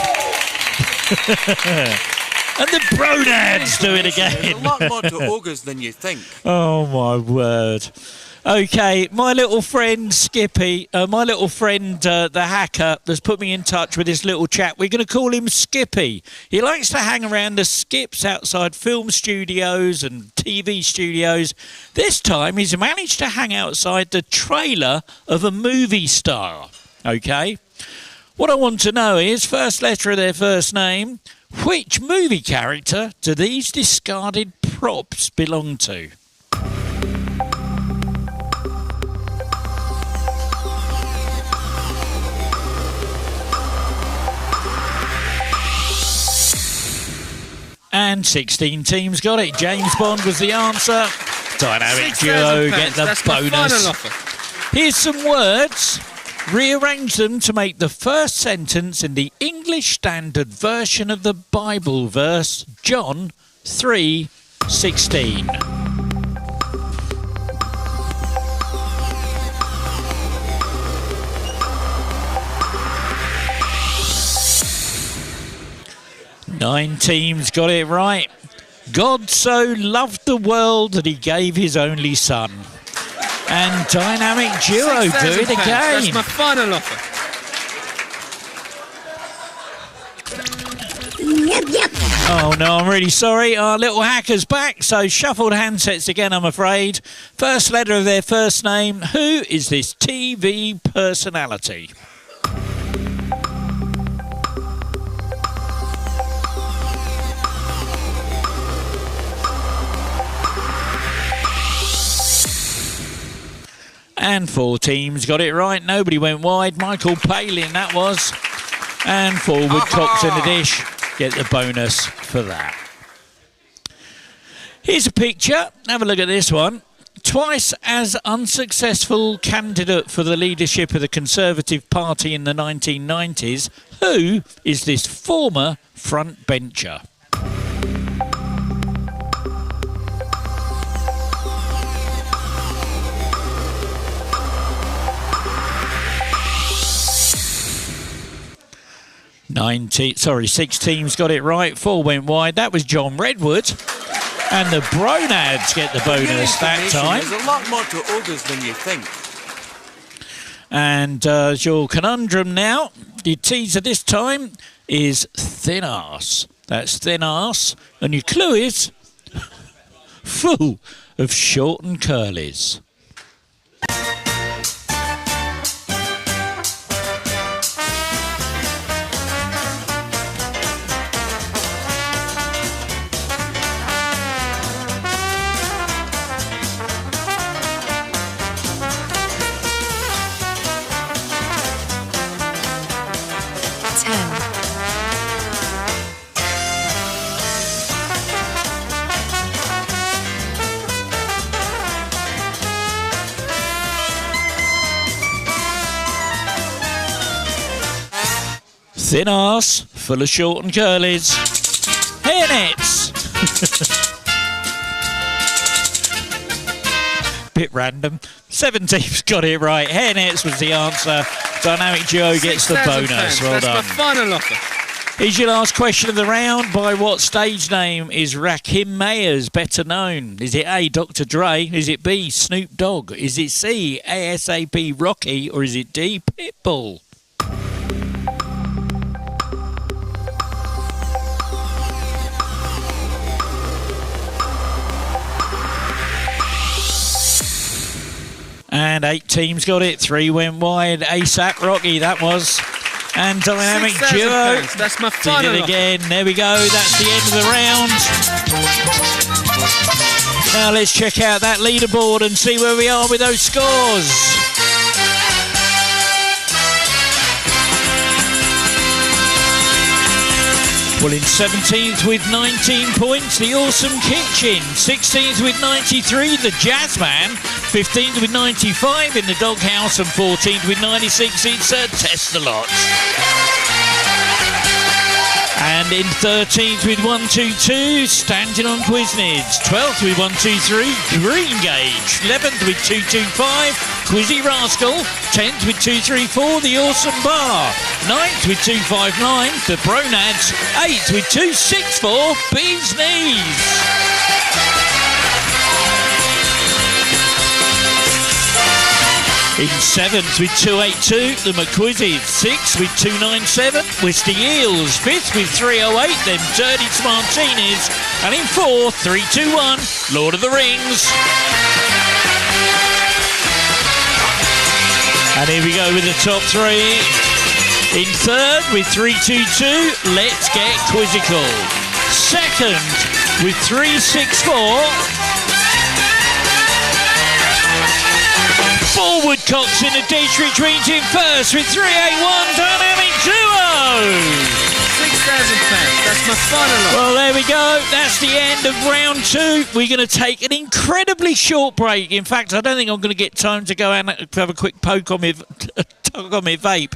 And the Bronads do it again. A lot more to August than you think. Oh, my word. OK, my little friend Skippy, the hacker, has put me in touch with this little chap. We're going to call him Skippy. He likes to hang around the skips outside film studios and TV studios. This time, he's managed to hang outside the trailer of a movie star. OK? What I want to know is, first letter of their first name, which movie character do these discarded props belong to? And 16 teams got it. James Bond was the answer. Dynamic duo get the bonus. Here's some words. Rearrange them to make the first sentence in the English Standard Version of the Bible verse, John 3:16. Nine teams got it right. God so loved the world that he gave his only son. And Dynamic Duo do it again. That's my final offer. Oh no, I'm really sorry. Our little hacker's back, so shuffled handsets again, I'm afraid. First letter of their first name. Who is this TV personality? And four teams got it right. Nobody went wide. Michael Palin, that was. And forward cocks in the dish. Get the bonus for that. Here's a picture. Have a look at this one. Twice as unsuccessful candidate for the leadership of the Conservative Party in the 1990s. Who is this former front bencher? Six teams got it right. 4 went wide. That was John Redwood. And the Bronads get the bonus that time. There's a lot more to ogres than you think. And your conundrum now, your teaser this time, is thin arse. That's thin arse. And your clue is full of short and curlies. Thin arse, full of short and curlies. Hairnets! Bit random. 7 teams got it right. Hairnets was the answer. Dynamic Duo gets the bonus. Well done. That's my final offer. Here's your last question of the round. By what stage name is Rakim Mayers better known? Is it A, Dr. Dre? Is it B, Snoop Dogg? Is it C, ASAP Rocky? Or is it D, Pitbull? And 8 teams got it. 3 went wide. ASAP Rocky, that was. And Dynamic Duo. That's my final did it again. There we go. That's the end of the round. Now let's check out that leaderboard and see where we are with those scores. Well, in 17th with 19 points, the Awesome Kitchen. 16th with 93, the Jazzman. 15th with 95 in the Doghouse. And 14th with 96, it's Test a Lot. And in 13th with 122, Standing on Quiznits. 12th with 123, Green Gage. 11th with 225, Quizzy Rascal. 10th with 234, The Awesome Bar. 9th with 259, TheBronads. 8th with 264, Bee's Knees. In 7th with 282, the McQuizzies. 6th with 297, Wisty Eels. 5th with 308, them Dirty Martinis. And in 4th, 321, Lord of the Rings. And here we go with the top 3. In 3rd with 322, Let's Get Quizzical. 2nd with 364, Woodcocks in the ditch, retreating first with 381, Dynamic Duo. £6,000. That's my final offer. Well, there we go. That's the end of round 2. We're going to take an incredibly short break. In fact, I don't think I'm going to get time to go and have a quick poke on my vape.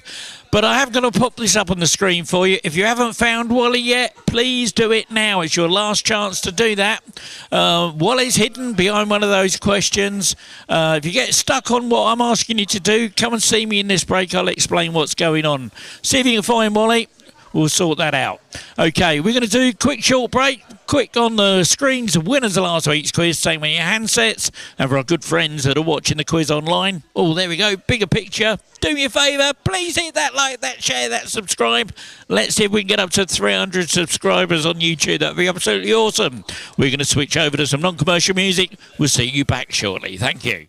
But I have got to pop this up on the screen for you. If you haven't found Wally yet, please do it now. It's your last chance to do that. Wally's hidden behind one of those questions. If you get stuck on what I'm asking you to do, come and see me in this break. I'll explain what's going on. See if you can find Wally. We'll sort that out. Okay, we're going to do a quick short break. Quick on the screens, the winners of last week's quiz, same with your handsets. And for our good friends that are watching the quiz online, oh, there we go, bigger picture. Do me a favour, please hit that like, that share, that subscribe. Let's see if we can get up to 300 subscribers on YouTube. That'd be absolutely awesome. We're going to switch over to some non-commercial music. We'll see you back shortly. Thank you.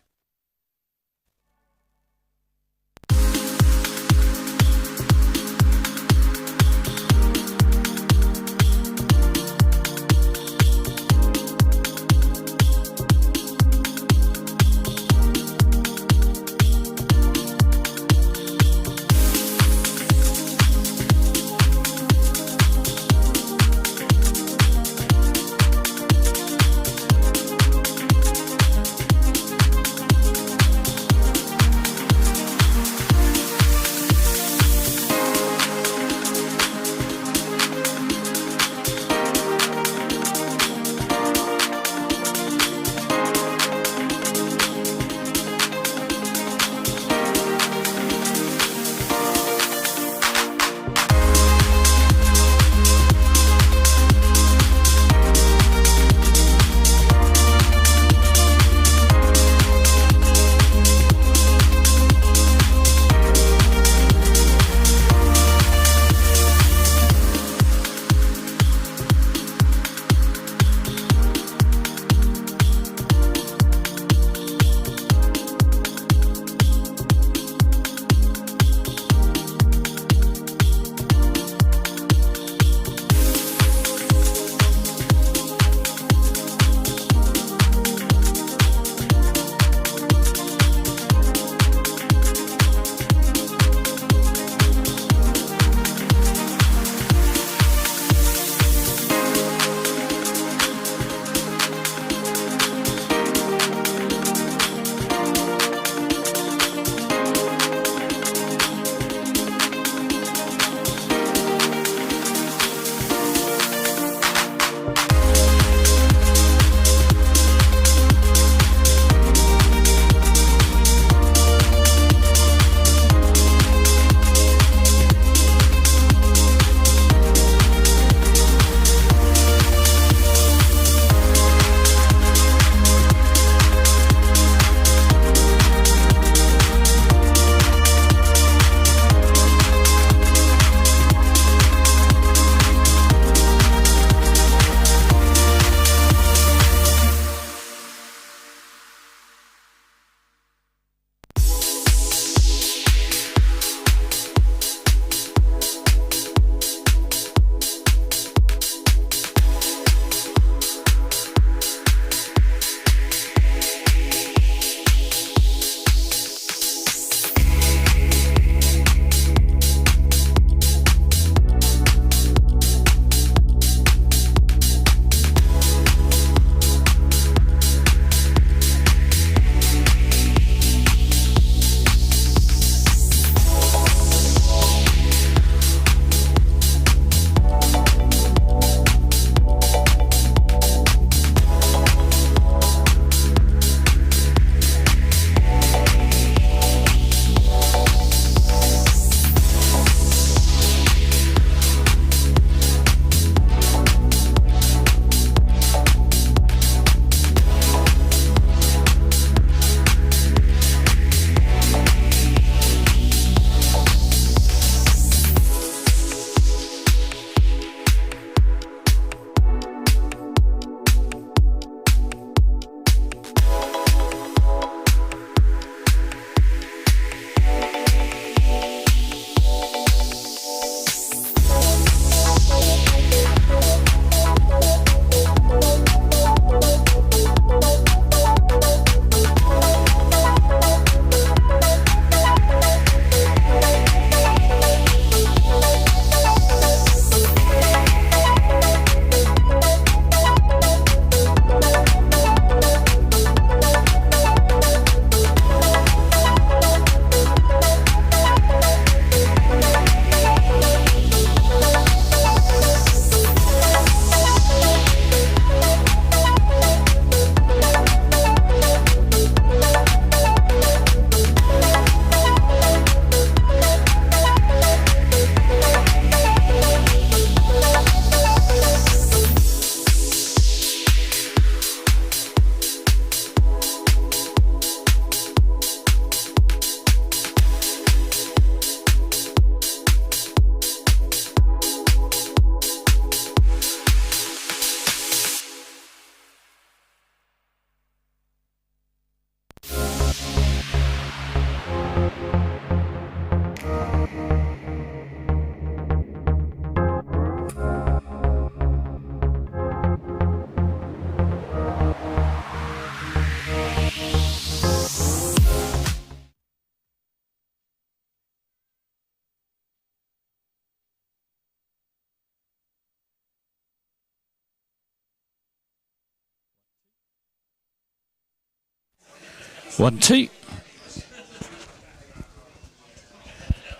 1, 2.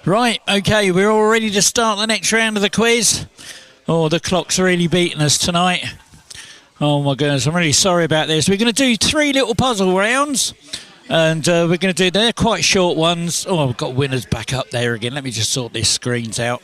Right, okay, we're all ready to start the next round of the quiz. Oh, the clock's really beating us tonight. Oh my goodness, I'm really sorry about this. We're going to do 3 little puzzle rounds. And we're going to do, they're quite short ones. Oh, I've got winners back up there again. Let me just sort these screens out.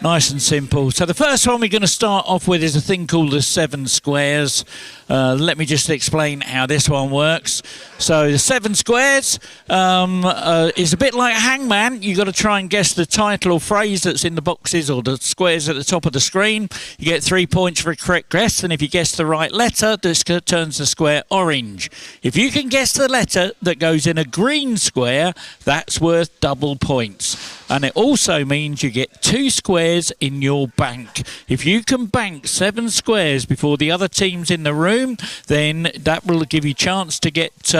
Nice and simple. So the first one we're going to start off with is a thing called the 7 squares. Let me just explain how this one works. So the 7 squares is a bit like a hangman. You've got to try and guess the title or phrase that's in the boxes or the squares at the top of the screen. You get 3 points for a correct guess, and if you guess the right letter, this turns the square orange. If you can guess the letter that goes in a green square, that's worth double points. And it also means you get 2 squares in your bank. If you can bank 7 squares before the other team's in the room, then that will give you a chance to get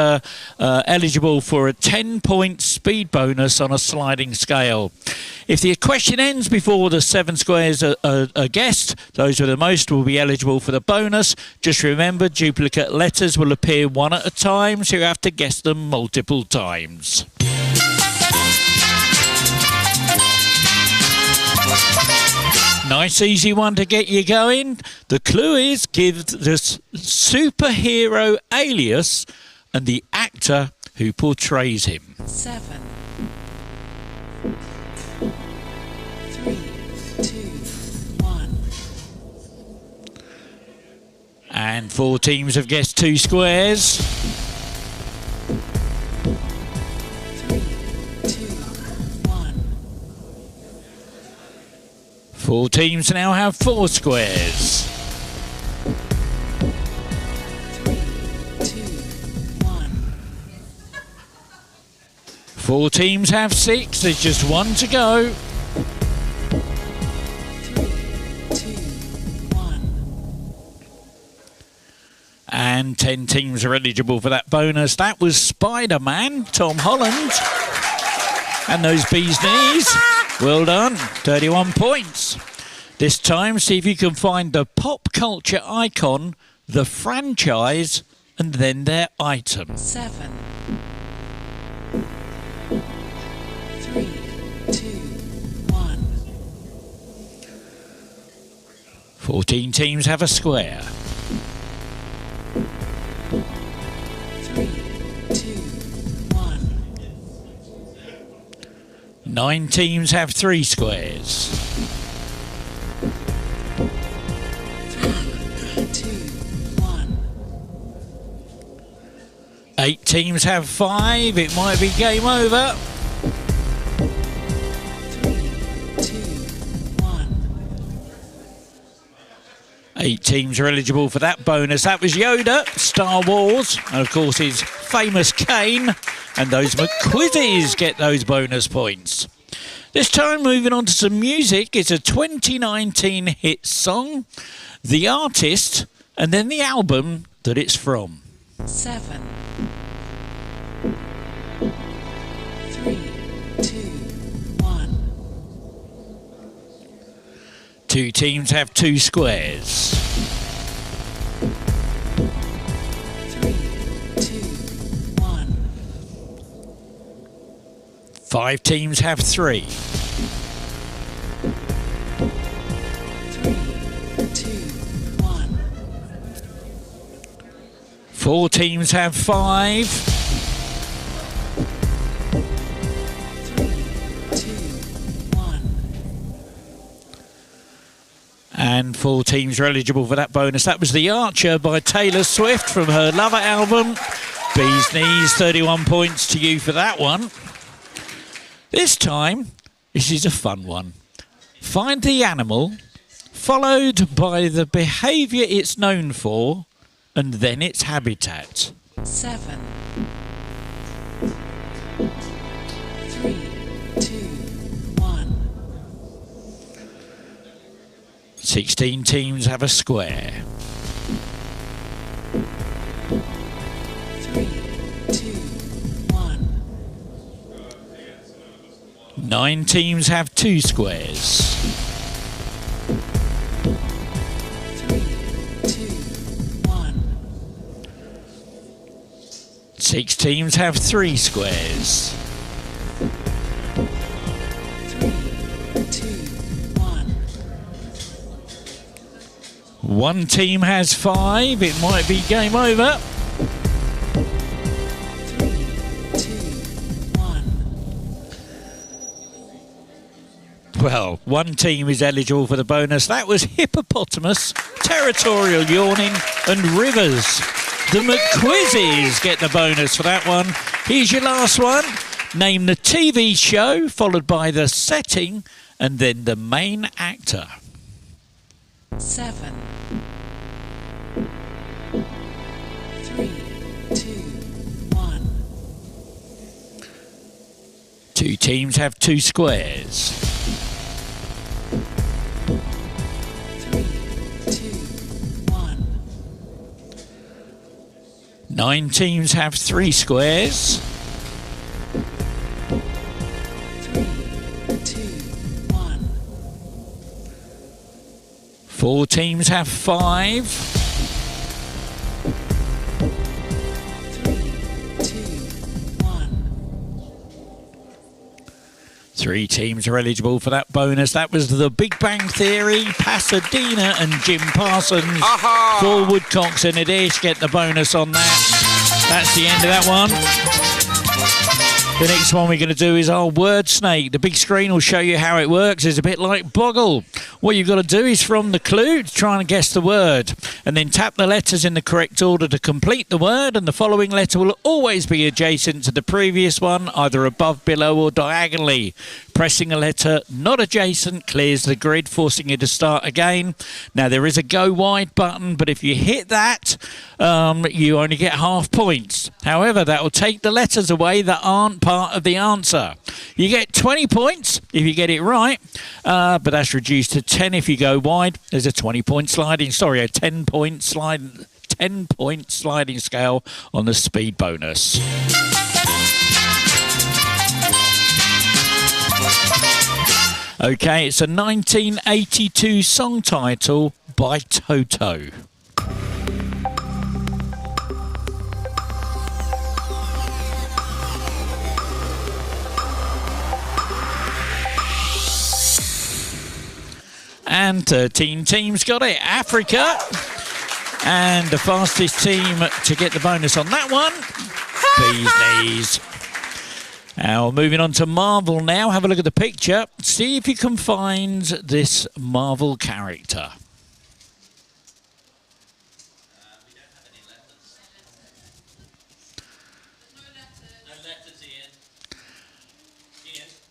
eligible for a 10-point speed bonus on a sliding scale. If the question ends before the 7 squares are guessed, those with the most will be eligible for the bonus. Just remember, duplicate letters will appear one at a time, so you have to guess them multiple times. Nice easy one to get you going. The clue is give the superhero alias and the actor who portrays him. 7, 3, 2, 1. And 4 teams have guessed 2 squares. 3, 2, 1. 4 teams now have 4 squares. 3, 2, 1. 4 teams have 6. There's just 1 to go. 3, 2, 1. And 10 teams are eligible for that bonus. That was Spider-Man, Tom Holland. And those bees' knees. Well done. 31 points. This time, see if you can find the pop culture icon, the franchise, and then their item. 7, 3, 2, 1. 14 teams have a square. 3, 2, 1. 9 teams have 3 squares. 3, 2, 1. 8 teams have 5. It might be game over. 3, 2, 1. 8 teams are eligible for that bonus. That was Yoda, Star Wars, and of course his famous cane. And those McQuizzies get those bonus points. This time, moving on to some music. It's a 2019 hit song, the artist, and then the album that it's from. 7, 3, 2, 1. 2 teams have 2 squares. 3, 2, 1. 5 teams have 3. 3, 2, 1. 4 teams have 5. 3, 2, 1. And 4 teams are eligible for that bonus. That was The Archer by Taylor Swift from her Lover album. Bee's Knees, 31 points to you for that one. This time, this is a fun one. Find the animal, followed by the behaviour it's known for, and then its habitat. 7, 3, 2, 1. 16 teams have a square. 3, 2, 1. 9 teams have 2 squares. 3, 2, 1. 6 teams have 3 squares. 3, 2, 1. 1 team has 5. It might be game over. 3, 2, 1. Well, 1 team is eligible for the bonus. That was Hippopotamus, Territorial Yawning and Rivers. The McQuizzies get the bonus for that one. Here's your last one. Name the TV show, followed by the setting, and then the main actor. 7, 3, 2, 1. 2 teams have 2 squares. 3, 2, 1. 9 teams have 3 squares. 3, 2, 1. 4 teams have 5. 3, 2, 1. 3 teams are eligible for that bonus. That was The Big Bang Theory, Pasadena and Jim Parsons. Aha! 4 Woodcocks and a dish get the bonus on that. That's the end of that one. The next one we're going to do is our word snake. The big screen will show you how it works. It's a bit like Boggle. What you've got to do is from the clue, try and guess the word, and then tap the letters in the correct order to complete the word, and the following letter will always be adjacent to the previous one, either above, below or diagonally. Pressing a letter not adjacent clears the grid, forcing you to start again. Now, there is a go wide button, but if you hit that, you only get half points. However, that will take the letters away that aren't part of the answer. You get 20 points if you get it right, but that's reduced to 10 if you go wide. There's a 10-point sliding scale on the speed bonus. Okay, it's a 1982 song title by Toto. And 13 teams got it. Africa. And the fastest team to get the bonus on that one, Bees Knees. Now, moving on to Marvel now. Have a look at the picture. See if you can find this Marvel character.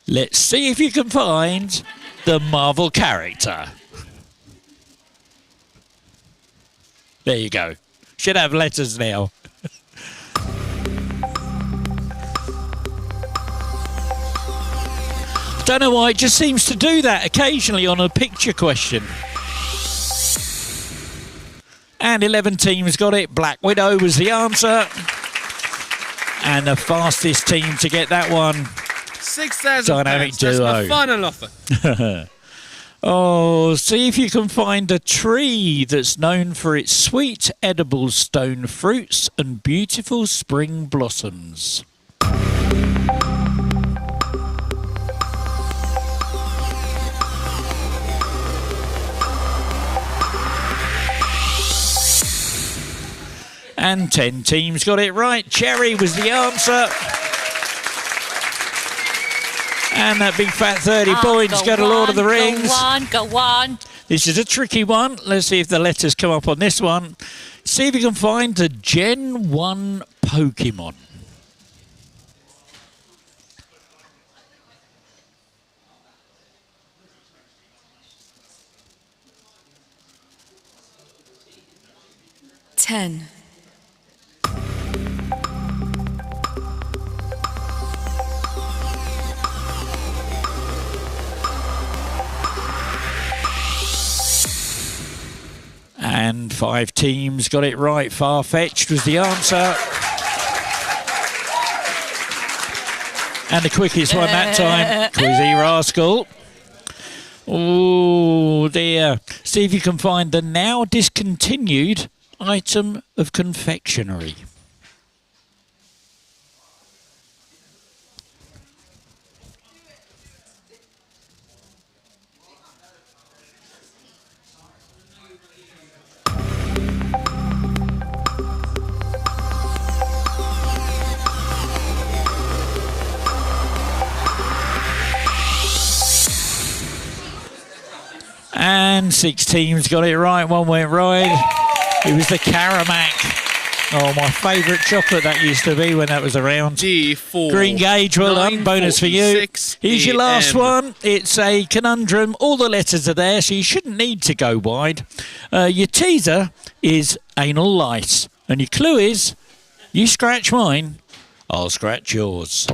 Let's see if you can find the Marvel character. There you go. Should have letters now. Don't know why it just seems to do that occasionally on a picture question. And 11 teams got it. Black Widow was the answer. And the fastest team to get that one, 6,000 Dynamic pounds. That's my Duo. final offer. Oh, see if you can find a tree that's known for its sweet edible stone fruits and beautiful spring blossoms. And 10 teams got it right. Cherry was the answer. And that big fat 30 points got a Lord of the Rings. Go on. This is a tricky one. Let's see if the letters come up on this one. See if you can find the Gen 1 Pokemon. Ten. 5 teams got it right. Far-fetched was the answer. And the quickest one that time, Quizzy Rascal. Oh dear. See if you can find the now discontinued item of confectionery. And 6 teams got it right. 1 went right. It was the Caramac. Oh, my favourite chocolate that used to be when that was around. D4. Green Gauge, well done. Bonus for you. Here's your last one. It's a conundrum. All the letters are there, so you shouldn't need to go wide. Your teaser is anal lice. And your clue is, you scratch mine, I'll scratch yours.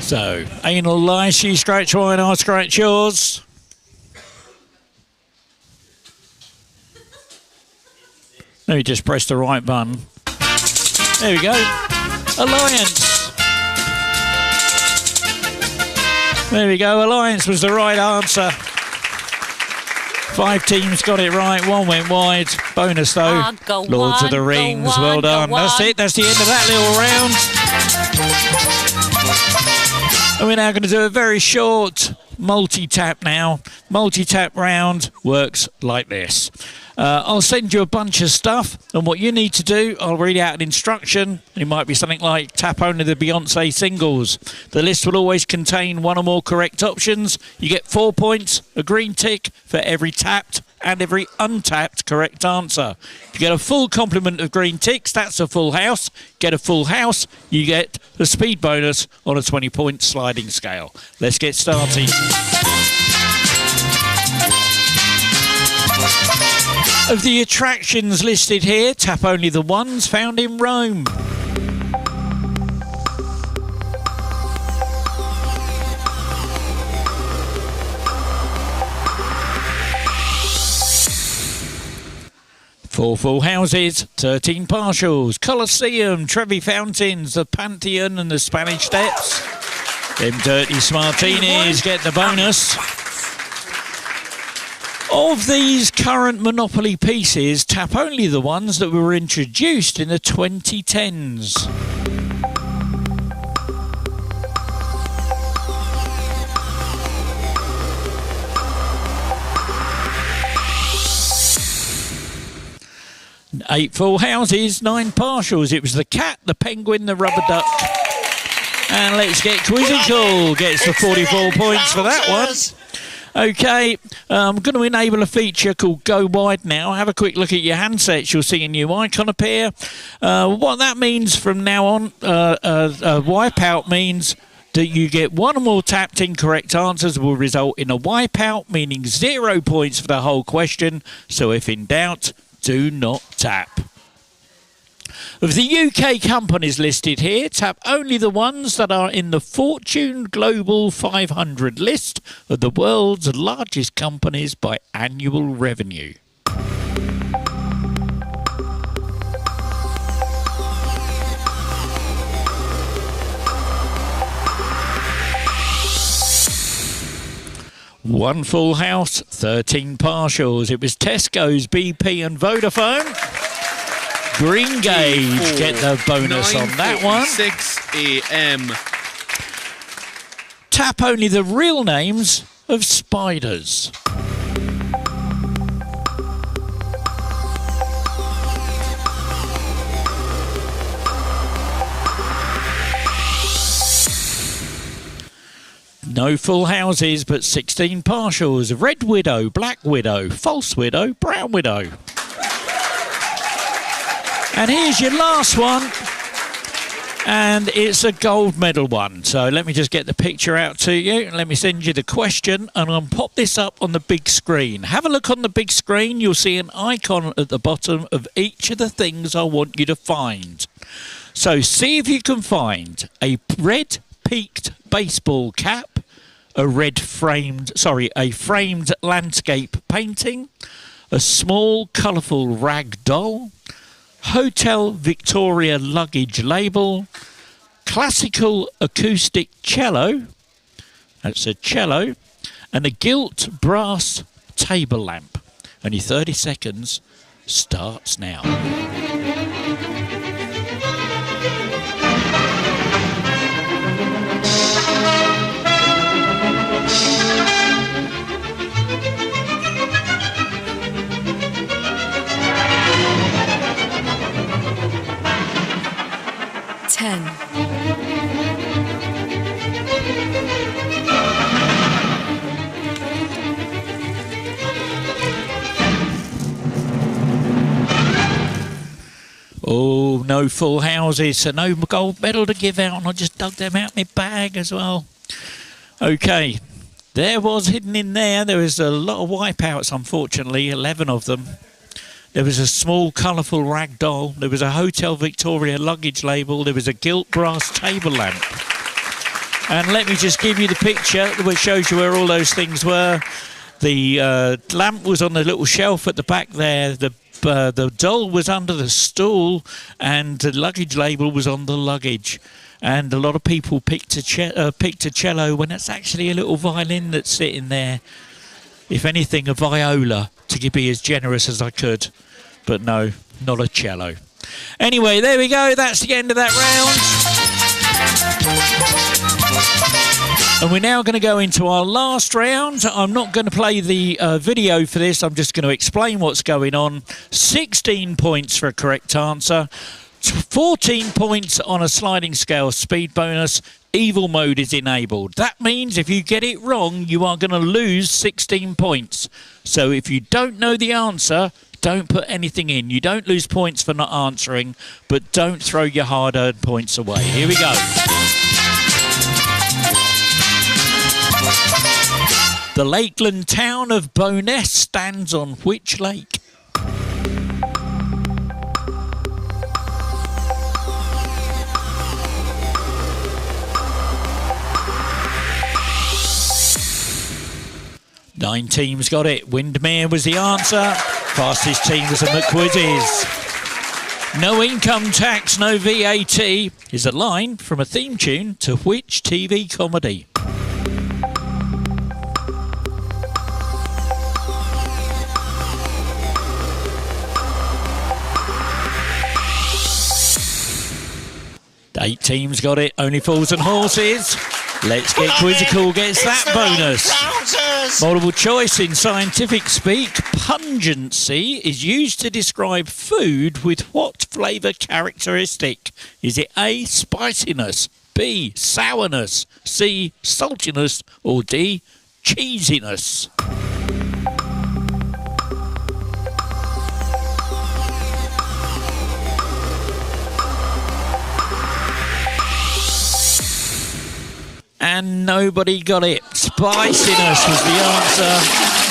So, anal lice, you scratch mine, I'll scratch yours. Let me just press the right button. There we go. Alliance. There we go. Alliance was the right answer. 5 teams got it right. 1 went wide. Bonus though. Lords of the Rings. Well done. That's it. That's the end of that little round. And we're now going to do a very short multi-tap now. Multi-tap round works like this. I'll send you a bunch of stuff, and what you need to do, I'll read out an instruction. It might be something like tap only the Beyonce singles. The list will always contain 1 or more correct options. You get 4 points, a green tick for every tapped and every untapped correct answer. If you get a full complement of green ticks, that's a full house. Get a full house, you get the speed bonus on a 20-point sliding scale. Let's get started. Of the attractions listed here, tap only the ones found in Rome. Four full houses, 13 partials, Colosseum, Trevi Fountains, the Pantheon and the Spanish Steps. Them dirty Smartinis get the bonus. Of these current Monopoly pieces, tap only the ones that were introduced in the 2010s. Eight full houses, 9 partials. It was the cat, the penguin, the rubber duck. And let's get quizzical. Gets the 44 points for that one. Okay, I'm going to enable a feature called Go Wide now. Have a quick look at your handsets. You'll see a new icon appear. What that means from now on, Wipeout means that you get 1 or more tapped incorrect answers will result in a wipeout, meaning 0 points for the whole question. So if in doubt, do not tap. Of the UK companies listed here, tap only the ones that are in the Fortune Global 500 list of the world's largest companies by annual revenue. One full house, 13 partials. It was Tesco's, BP and Vodafone. Green Gauge, get the bonus on that one. 6 a.m. Tap only the real names of spiders. No full houses, but 16 partials. Red Widow, Black Widow, False Widow, Brown Widow. And here's your last one, and it's a gold medal one. So let me just get the picture out to you. Let me send you the question, and I'll pop this up on the big screen. Have a look on the big screen. You'll see an icon at the bottom of each of the things I want you to find. So see if you can find a red peaked baseball cap, a framed landscape painting, a small colourful rag doll, Hotel Victoria luggage label, classical acoustic cello, that's a cello, and a gilt brass table lamp. And your 30 seconds starts now. Oh, no full houses, so no gold medal to give out, and I just dug them out my bag as well. Okay, there was hidden in there. There was a lot of wipeouts, unfortunately, 11 of them. There was a small, colourful rag doll. There was a Hotel Victoria luggage label. There was a gilt brass table lamp. And let me just give you the picture which shows you where all those things were. The lamp was on the little shelf at the back there. The doll was under the stool, and the luggage label was on the luggage. And a lot of people picked a cello when it's actually a little violin that's sitting there. If anything, a viola, to be as generous as I could. But no, not a cello. Anyway, there we go. That's the end of that round. And we're now going to go into our last round. I'm not going to play the video for this. I'm just going to explain what's going on. 16 points for a correct answer. 14 points on a sliding scale speed bonus. Evil mode is enabled. That means if you get it wrong, you are going to lose 16 points. So if you don't know the answer, don't put anything in. You don't lose points for not answering, but don't throw your hard-earned points away. Here we go. The lakeland town of Bo'ness stands on which lake? Nine teams got it. Windermere was the answer. Fastest team was the McQuizzies. No income tax, no VAT is a line from a theme tune to which TV comedy? Eight teams got it. Only Fools and Horses. Let's Get Quizzical gets that bonus. Multiple choice in scientific speak. Pungency is used to describe food with what flavour characteristic? Is it A, spiciness, B, sourness, C, saltiness, or D, cheesiness? And nobody got it. Spiciness was the answer.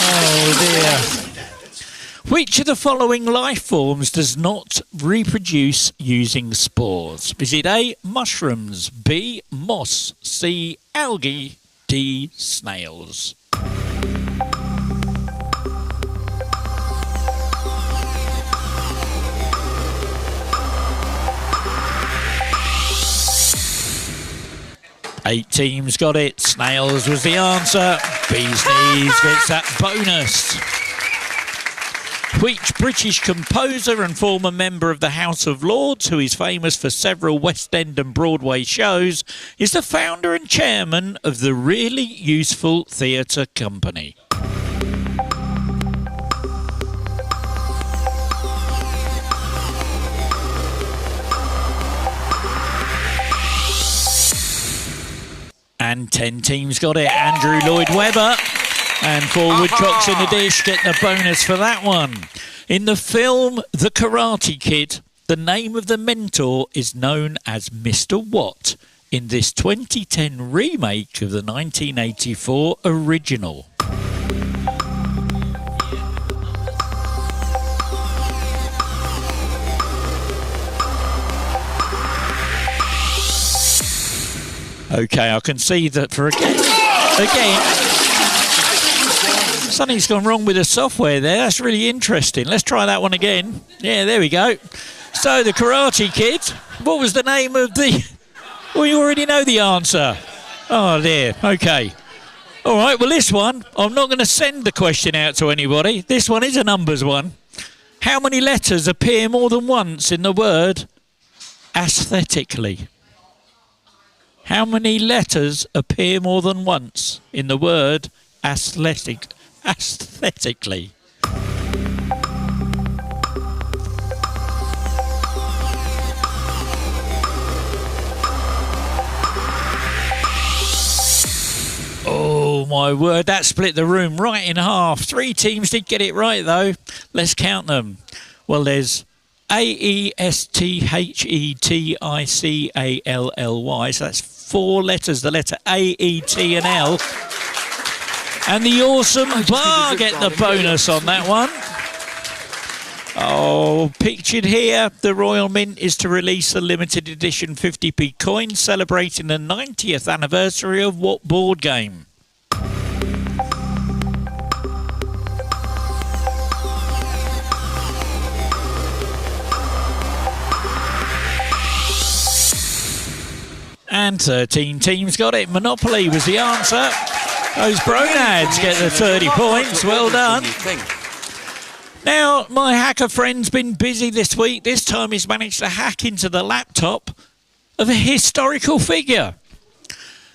Oh dear. Which of the following life forms does not reproduce using spores? Is it A, mushrooms, B, moss, C, algae, D, snails? Eight teams got it. Snails was the answer. Bee's Knees gets that bonus. Which British composer and former member of the House of Lords, who is famous for several West End and Broadway shows, is the founder and chairman of the Really Useful Theatre Company? And 10 teams got it. Andrew Lloyd Webber and 4 Woodcocks in the dish get the bonus for that one. In the film The Karate Kid, the name of the mentor is known as Mr. What in this 2010 remake of the 1984 original? Okay, I can see that for again, something's gone wrong with the software there. That's really interesting. Let's try that one again. Yeah, there we go. So, the Karate Kid, what was the name of the... Well, you already know the answer. Oh, dear. Okay. All right, well, this one, I'm not going to send the question out to anybody. This one is a numbers one. How many letters appear more than once in the word aesthetically? How many letters appear more than once in the word aesthetically? Oh, my word, that split the room right in half. 3 teams did get it right, though. Let's count them. Well, there's aesthetically, so that's 4 letters, the letter A, E, T and L. And the awesome Bar get the bonus on that one. Oh, pictured here, the Royal Mint is to release a limited edition 50p coin celebrating the 90th anniversary of what board game? And 13 teams got it. Monopoly was the answer. Those Bronads get the 30 points. Well done. Now, my hacker friend's been busy this week. This time he's managed to hack into the laptop of a historical figure.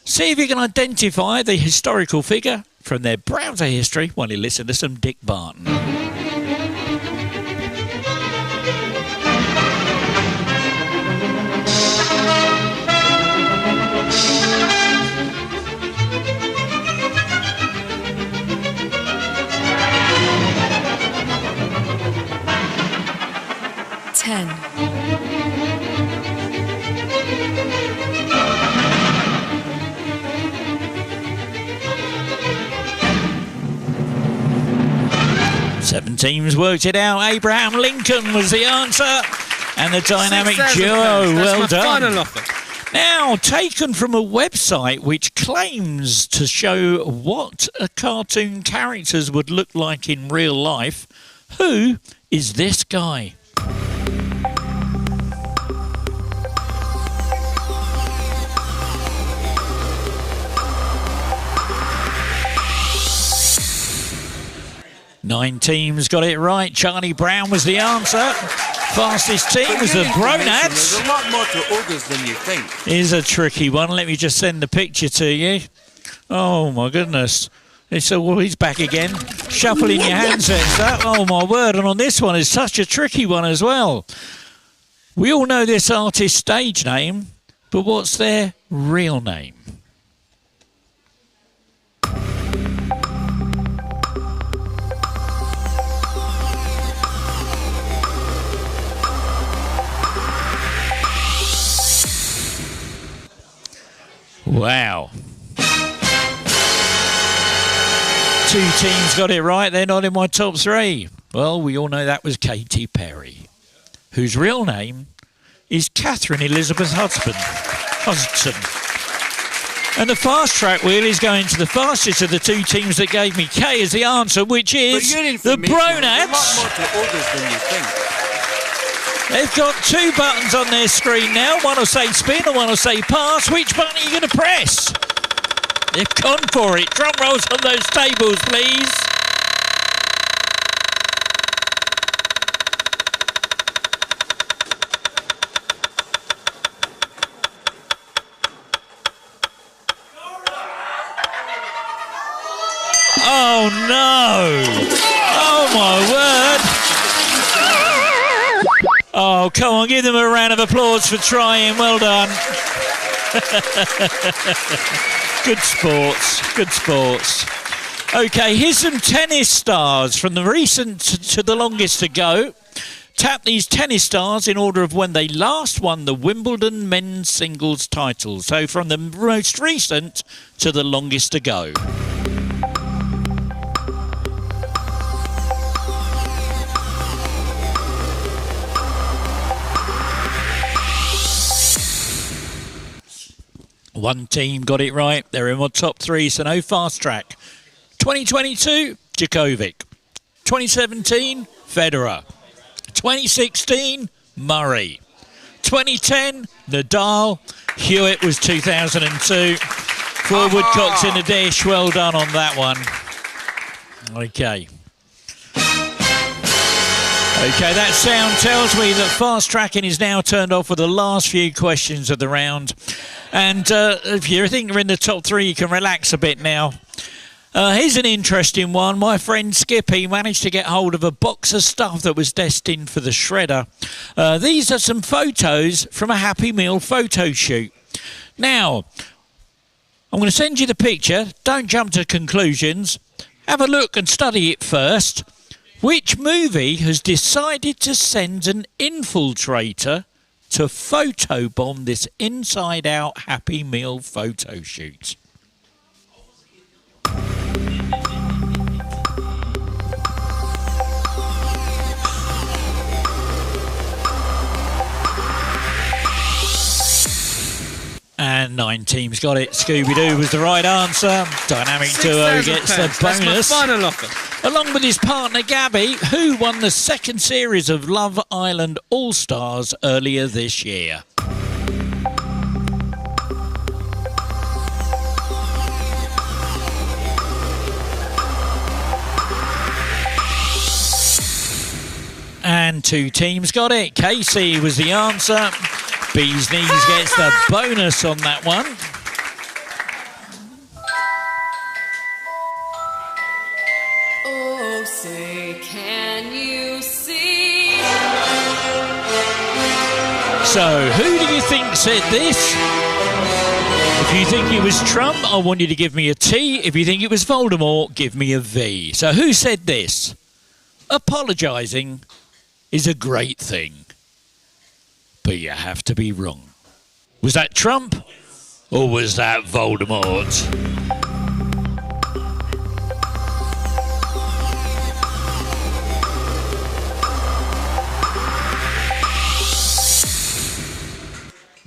See if you can identify the historical figure from their browser history while you listen to some Dick Barton. Seven teams worked it out. Abraham Lincoln was the answer. And the dynamic duo. Well done. Now, taken from a website which claims to show what cartoon characters would look like in real life, who is this guy? Nine teams got it right. Charlie Brown was the answer. Fastest team was the Bronads. There's a lot more to ogres than you think. Here's a tricky one. Let me just send the picture to you. Oh, my goodness. He's back again. Shuffling your handsets up. Oh, my word. And on this one, it's such a tricky one as well. We all know this artist's stage name, but what's their real name? Wow. 2 teams got it right. They're not in my top 3. Well, we all know that was Katy Perry, whose real name is Catherine Elizabeth Hudson. And the fast track wheel is going to the fastest of the 2 teams that gave me K as the answer, which is the Bronads. They've got 2 buttons on their screen now. One will say spin and one will say pass. Which button are you going to press? They've gone for it. Drum rolls on those tables, please. Oh, no. Oh, my word. Oh, come on, give them a round of applause for trying. Well done. Good sports. Good sports. OK, here's some tennis stars from the recent to the longest to go. Tap these tennis stars in order of when they last won the Wimbledon men's singles title. So from the most recent to the longest to go. One team got it right. They're in my top 3, so no fast track. 2022, Djokovic. 2017, Federer. 2016, Murray. 2010, Nadal. Hewitt was 2002. 4 woodcocks in a dish. Well done on that one. Okay. Okay, that sound tells me that fast tracking is now turned off for the last few questions of the round. And if you think you're in the top 3, you can relax a bit now. Here's an interesting one. My friend Skippy managed to get hold of a box of stuff that was destined for the shredder. These are some photos from a Happy Meal photo shoot. Now, I'm going to send you the picture. Don't jump to conclusions. Have a look and study it first. Which movie has decided to send an infiltrator to photobomb this inside-out Happy Meal photo shoot? And 9 teams got it. Scooby-Doo was the right answer. Dynamic Duo gets the bonus. That's my final offer. Along with his partner Gabby, who won the second series of Love Island All-Stars earlier this year. And 2 teams got it. Casey was the answer. Bees Knees gets the bonus on that one. Oh, say, can you see? So, who do you think said this? If you think it was Trump, I want you to give me a T. If you think it was Voldemort, give me a V. So, who said this? Apologising is a great thing, but you have to be wrong. Was that Trump or was that Voldemort?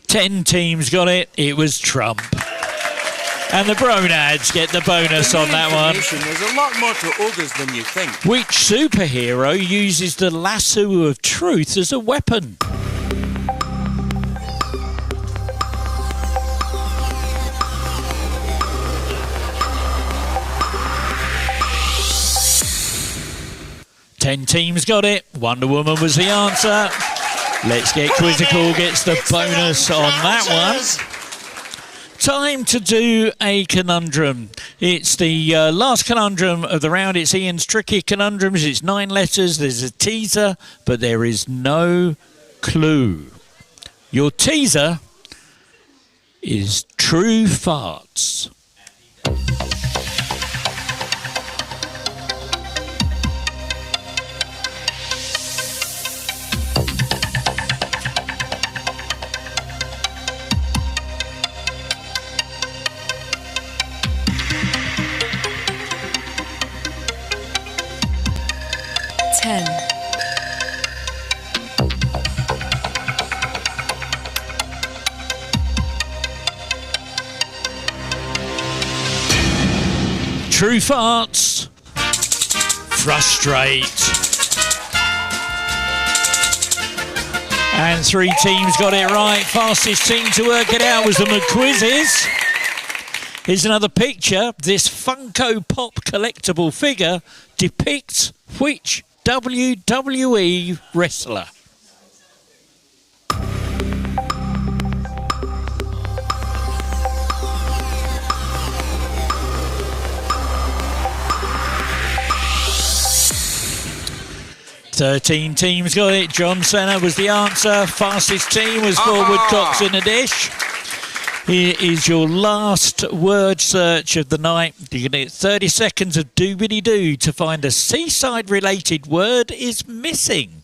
Ten teams got it. It was Trump. And the Bronads get the bonus on that one. There's a lot more to ogres than you think. Which superhero uses the lasso of truth as a weapon? Ten teams got it. Wonder Woman was the answer. Let's Get Quizzical gets the bonus on that one. Time to do a conundrum. It's the last conundrum of the round. It's Ian's tricky conundrums. It's 9 letters. There's a teaser, but there is no clue. Your teaser is true farts. True farts. Frustrate. And 3 teams got it right. Fastest team to work it out was the McQuizzes. Here's another picture. This Funko Pop collectible figure depicts which WWE wrestler? Thirteen teams got it. John Cena was the answer. Fastest team was 4 woodcocks in a dish. Here is your last word search of the night. You're going to get 30 seconds of doobity-doo to find a seaside-related word is missing.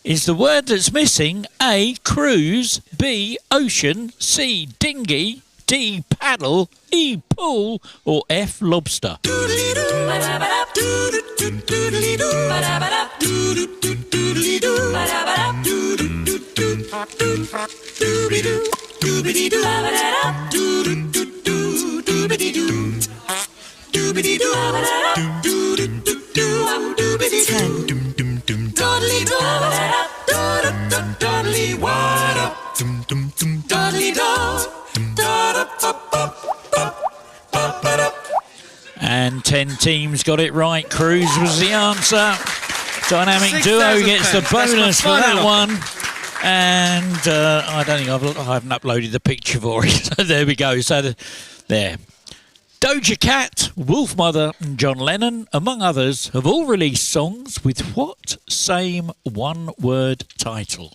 Is the word that's missing A, cruise, B, ocean, C, dinghy, D, paddle, E, pool, or F, lobster? 10 teams got it right. Cruise was the answer. Dynamic 6,000 Duo gets the pounds. That's bonus for my that final one. And I don't think I haven't uploaded the picture for it. So there we go. So there. Doja Cat, Wolfmother and John Lennon, among others, have all released songs with what same one-word title?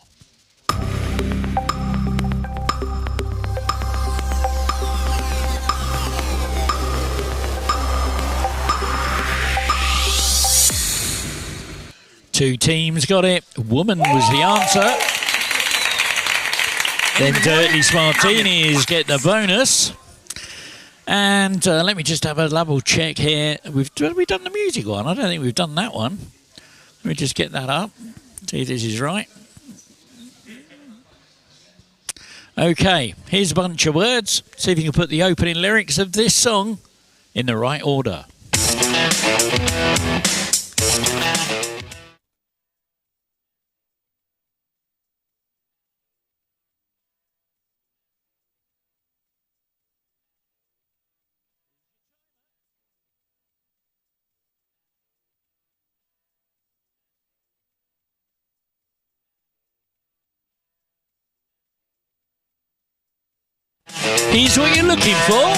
Two teams got it. Woman was the answer. Then Dirty Smartinis get the bonus. And let me just have a double check here. Have we done the music one? I don't think we've done that one. Let me just get that up. See if this is right. Okay, here's a bunch of words. See if you can put the opening lyrics of this song in the right order. Here's what you're looking for.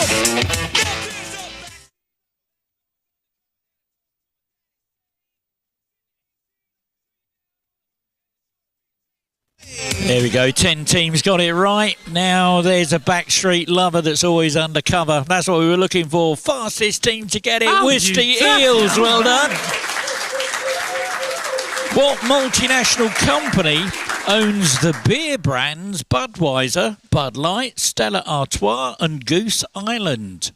There we go, 10 teams got it right. Now there's a backstreet lover that's always undercover. That's what we were looking for. Fastest team to get it, Wisty Eels, well done. What multinational company owns the beer brands Budweiser, Bud Light, Stella Artois and Goose Island?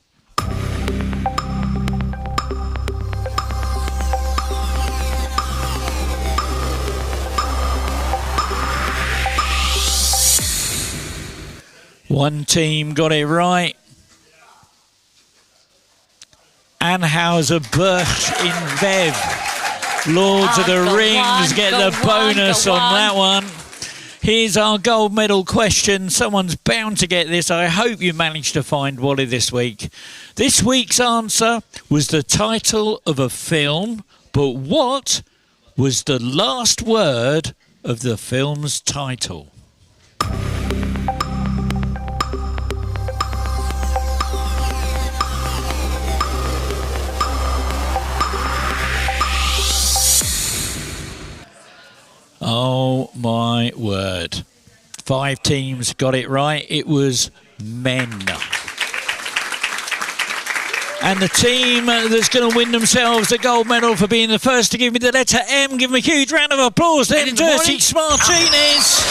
One team got it right. Anheuser-Busch InBev. Lords of the Rings get the bonus on that one. Here's our gold medal question. Someone's bound to get this. I hope you managed to find Wally this week. This week's answer was the title of a film, but what was the last word of the film's title? Oh my word. 5 teams got it right. It was Men. And the team that's going to win themselves the gold medal for being the first to give me the letter M, give them a huge round of applause. Then Dirty Smartinis.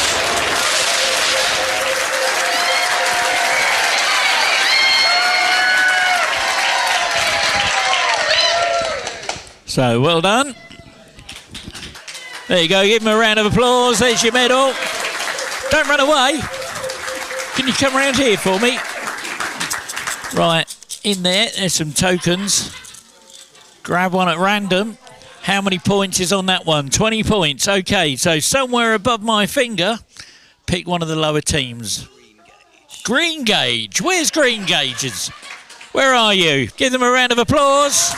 So, well done. There you go, give him a round of applause. There's your medal. Don't run away. Can you come around here for me? Right, in there's some tokens. Grab one at random. How many points is on that one? 20 points. Okay, so somewhere above my finger, pick one of the lower teams. Green Gauge. Where's Green Gauges? Where are you? Give them a round of applause.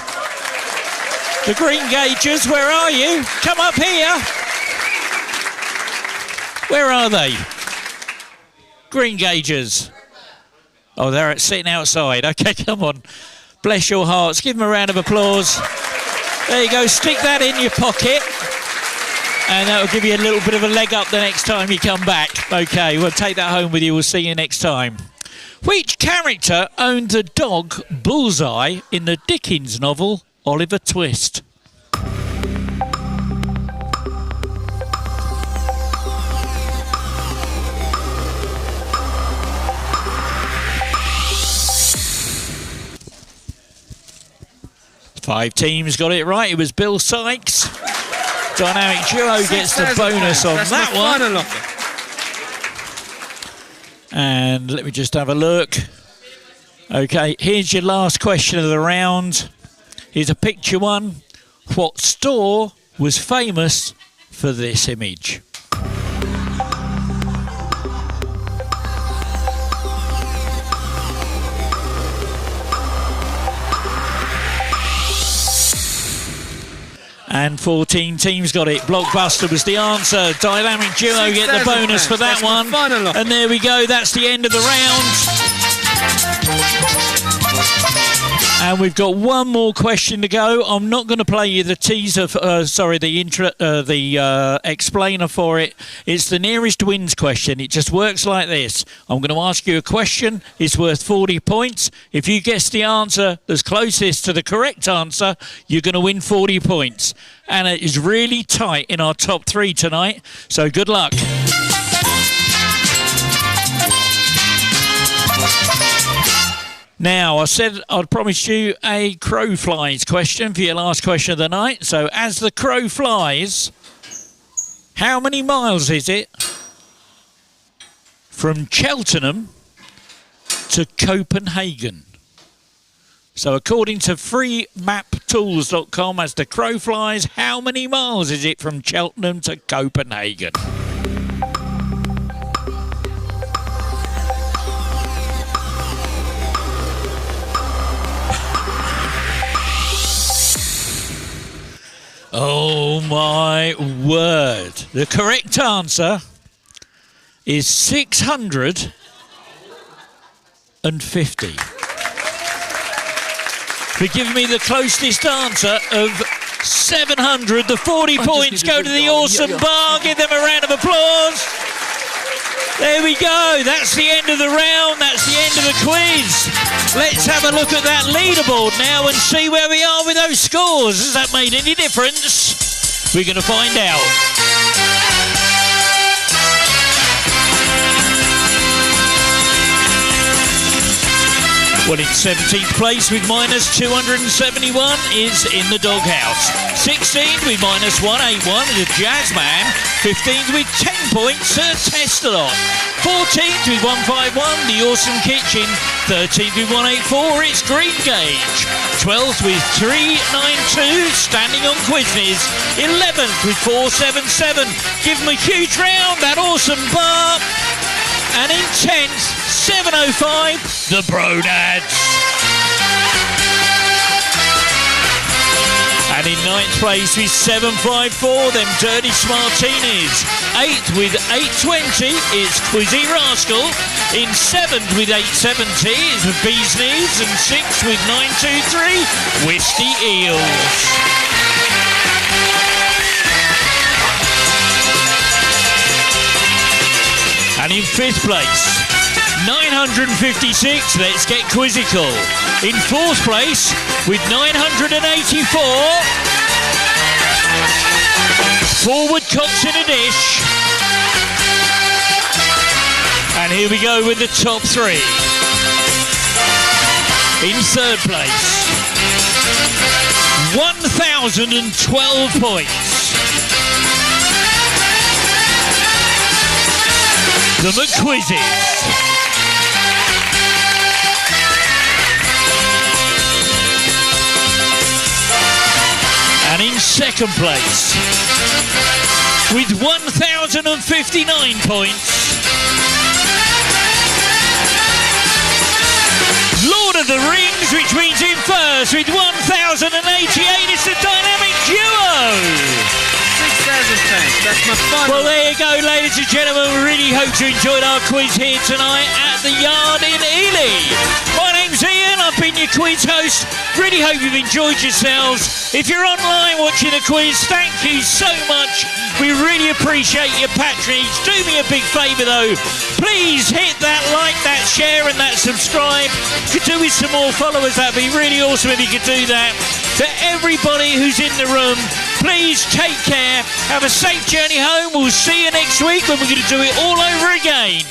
The Green Gauges, where are you? Come up here. Where are they? Green Gauges. Oh, they're sitting outside. Okay, come on. Bless your hearts. Give them a round of applause. There you go. Stick that in your pocket. And that'll give you a little bit of a leg up the next time you come back. Okay, we'll take that home with you. We'll see you next time. Which character owned the dog Bullseye in the Dickens novel Oliver Twist? Five teams got it right. It was Bill Sykes. Dynamic Duo gets the bonus on that one. And let me just have a look. Okay, here's your last question of the round. Here's a picture one. What store was famous for this image? And 14 teams got it. Blockbuster was the answer. Dynamic Duo get the bonus for that one. And there we go. That's the end of the round. And we've got one more question to go. I'm not going to play you the teaser, the explainer for it. It's the nearest wins question. It just works like this. I'm going to ask you a question. It's worth 40 points. If you guess the answer that's closest to the correct answer, you're going to win 40 points. And it is really tight in our top 3 tonight. So good luck. Now, I said I'd promise you a crow flies question for your last question of the night. So, as the crow flies, how many miles is it from Cheltenham to Copenhagen? So, according to freemaptools.com, as the crow flies, how many miles is it from Cheltenham to Copenhagen? Oh my word. The correct answer is 650. For giving me the closest answer of 700. The 40 points go to the awesome bar. Give them a round of applause. There we go. That's the end of the round. That's the end of the quiz. Let's have a look at that leaderboard now and see where we are with those scores. Has that made any difference? We're going to find out. Well, in 17th place with minus 271 is In the Doghouse. 16th with minus 181 is Jazzman. 15th with 10 points, Testalot. 14th with 151, The Awesome Kitchen. 13th with 184, it's Green Gauge. 12th with 392, Standing on Quizness. 11th with 477, give them a huge round, that awesome bar. And in 10th, 705, TheBronads. And in 9th place with 754, them Dirty Smartinis. 8th with 820 is Quizzy Rascal. In 7th with 870 is the Bee's Knees. And 6th with 923, Whisty Eels. And in 5th place, 956, let's get quizzical. In 4th place, with 984, Forward Cocks in a Dish. And here we go with the top 3. In 3rd place, 1,012 points. The McQuizzes. And in 2nd place, with 1,059 points, Lord of the Rings, which means in 1st, with 1,088, it's the Dynamic Duo. That's my fun. Well, there you go, ladies and gentlemen. We really hope you enjoyed our quiz here tonight at the Yard in Ely. My name's Ian. I've been your quiz host. Really hope you've enjoyed yourselves. If you're online watching the quiz, thank you so much. We really appreciate your patronage. Do me a big favour, though. Please hit that like, that share, and that subscribe. Could do with some more followers. That'd be really awesome if you could do that. To everybody who's in the room, please take care. Have a safe journey home. We'll see you next week when we're going to do it all over again.